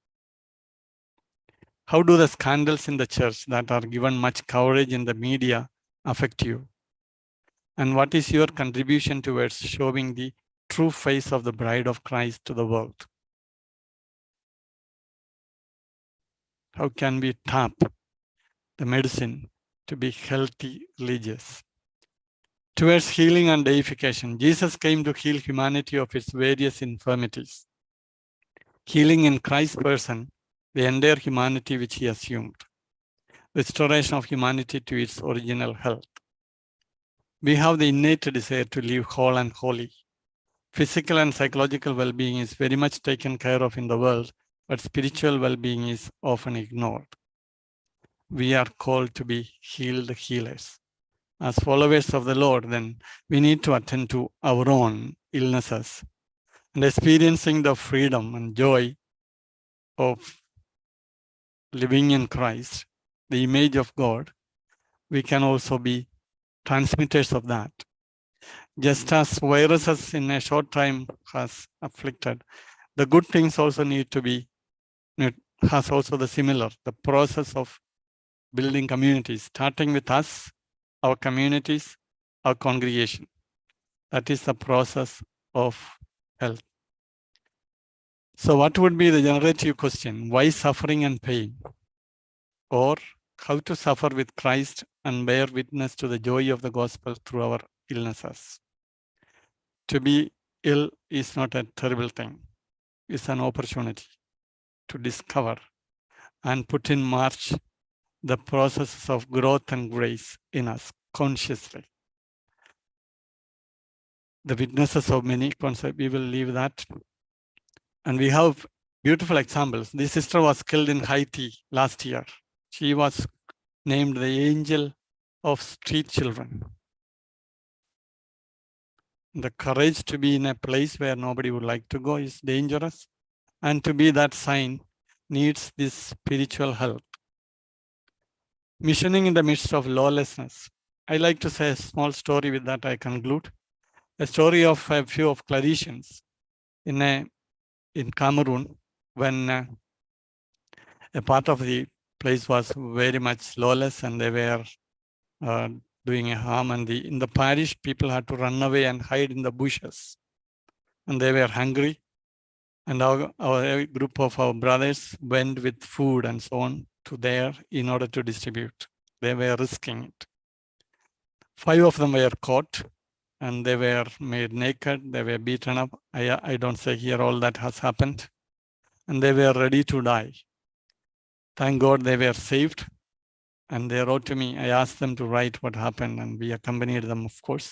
How do the scandals in the church that are given much coverage in the media affect you? And what is your contribution towards showing the true face of the bride of Christ to the world? How can we tap the medicine to be healthy religious? Towards healing and deification, Jesus came to heal humanity of its various infirmities, healing in Christ's person the entire humanity which he assumed, restoration of humanity to its original health. We have the innate desire to live whole and holy. Physical and psychological well-being is very much taken care of in the world, but spiritual well-being is often ignored. We are called to be healed healers. As followers of the Lord, then we need to attend to our own illnesses and experiencing the freedom and joy of living in Christ, the image of God. We can also be transmitters of that. Just as viruses in a short time has afflicted, the good things also need to be, has also the similar, the process of building communities, starting with us, our communities, our congregation. That is the process of health. So what would be the generative question? Why suffering and pain? Or how to suffer with Christ and bear witness to the joy of the gospel through our illnesses? To be ill is not a terrible thing. It's an opportunity to discover and put in march the processes of growth and grace in us consciously. The witnesses of many concepts, we will leave that. And we have beautiful examples. This sister was killed in Haiti last year. She was named the angel of street children. The courage to be in a place where nobody would like to go is dangerous. And to be that sign needs this spiritual health. Missioning in the midst of lawlessness. I like to say a small story. With that I conclude. A story of a few of Claretians in Cameroon, when a part of the place was very much lawless and they were doing a harm, and in the parish people had to run away and hide in the bushes, and they were hungry, and our group of our brothers went with food and so on to there in order to distribute. They were risking it. 5 of them were caught and they were made naked, they were beaten up. I don't say here all that has happened, and they were ready to die. Thank God they were saved, and they wrote to me. I asked them to write what happened, and we accompanied them, of course.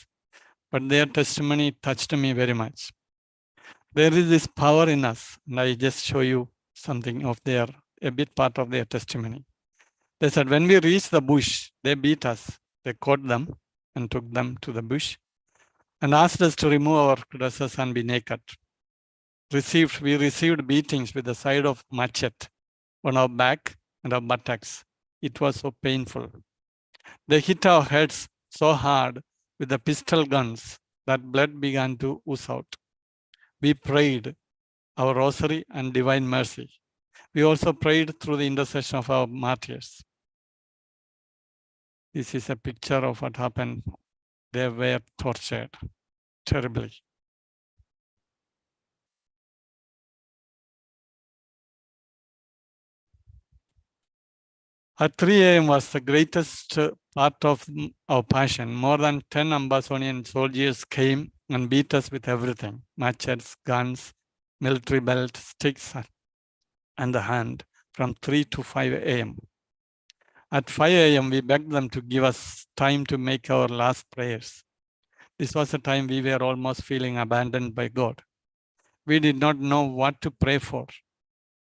But their testimony touched me very much. There is this power in us, and I just show you something of their, a bit part of their testimony. They said, when we reached the bush, they beat us. They caught them and took them to the bush and asked us to remove our dresses and be naked. We received beatings with the side of machete on our back and our buttocks. It was so painful. They hit our heads so hard with the pistol guns that blood began to ooze out. We prayed our rosary and divine mercy. We also prayed through the intercession of our martyrs. This is a picture of what happened. They were tortured terribly. At 3 a.m. was the greatest part of our passion. More than 10 Amazonian soldiers came and beat us with everything: machetes, guns, military belt, sticks, and the hand from 3 to 5 a.m. At 5 a.m., we begged them to give us time to make our last prayers. This was a time we were almost feeling abandoned by God. We did not know what to pray for.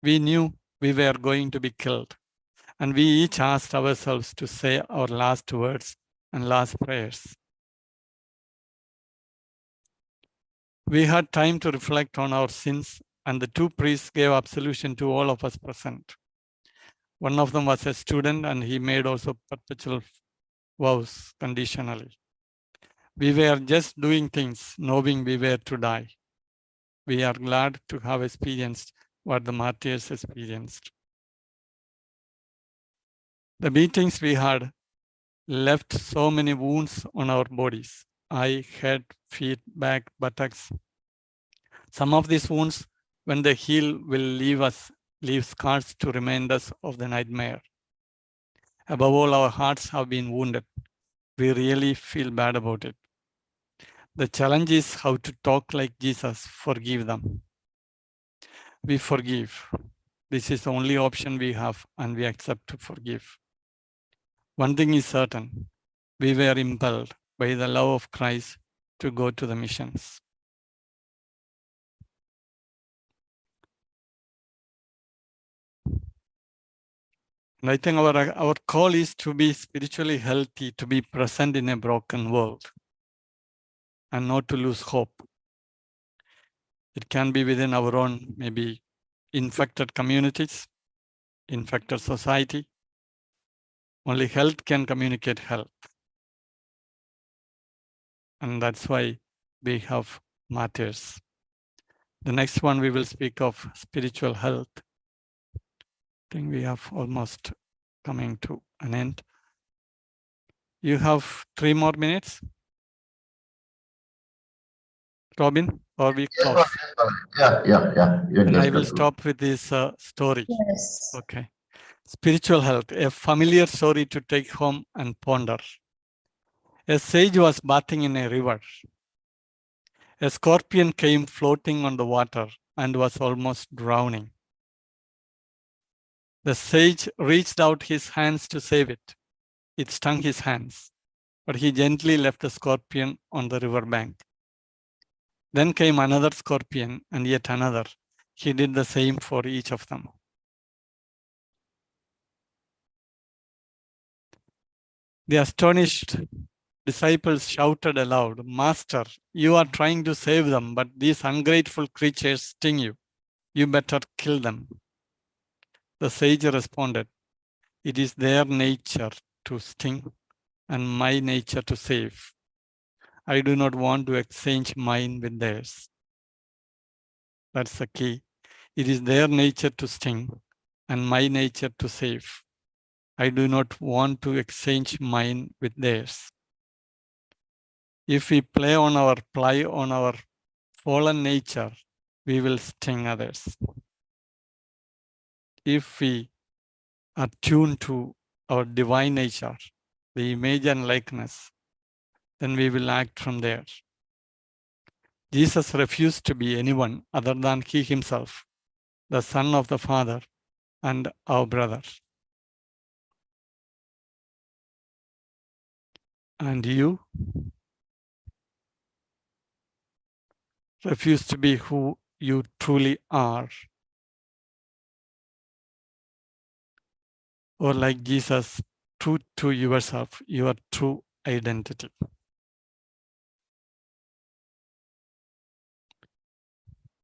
We knew we were going to be killed, and we each asked ourselves to say our last words and last prayers. We had time to reflect on our sins, and the two priests gave absolution to all of us present. One of them was a student, and he made also perpetual vows conditionally. We were just doing things knowing we were to die. We are glad to have experienced what the martyrs experienced. The beatings we had left so many wounds on our bodies: eye, head, feet, back, buttocks. Some of these wounds, when they heal, will leave scars to remind us of the nightmare. Above all, our hearts have been wounded. We really feel bad about it. The challenge is how to talk like Jesus: forgive them. We forgive. This is the only option we have, and we accept to forgive. One thing is certain: we were impelled by the love of Christ to go to the missions. And I think our call is to be spiritually healthy, to be present in a broken world, and not to lose hope. It can be within our own, maybe infected communities, infected society. Only health can communicate health. And that's why we have martyrs. The next one, we will speak of spiritual health. I think we have almost coming to an end. You have 3 more minutes, Robin, or we close? Yeah. You And just I will conclude. stop with this story. Yes. Okay. Spiritual health, a familiar story to take home and ponder. A sage was bathing in a river. A scorpion came floating on the water and was almost drowning. The sage reached out his hands to save it. It stung his hands, but he gently left the scorpion on the river bank. Then came another scorpion and yet another. He did the same for each of them. The astonished disciples shouted aloud, "Master, you are trying to save them, but these ungrateful creatures sting you. You better kill them." The sage responded, "It is their nature to sting and my nature to save. I do not want to exchange mine with theirs." That's the key. It is their nature to sting and my nature to save. I do not want to exchange mine with theirs. If we ply on our fallen nature, we will sting others. If we are tuned to our divine nature, the image and likeness, then we will act from there. Jesus refused to be anyone other than he himself, the Son of the Father and our brother. And you refuse to be who you truly are. Or like Jesus, true to yourself, your true identity.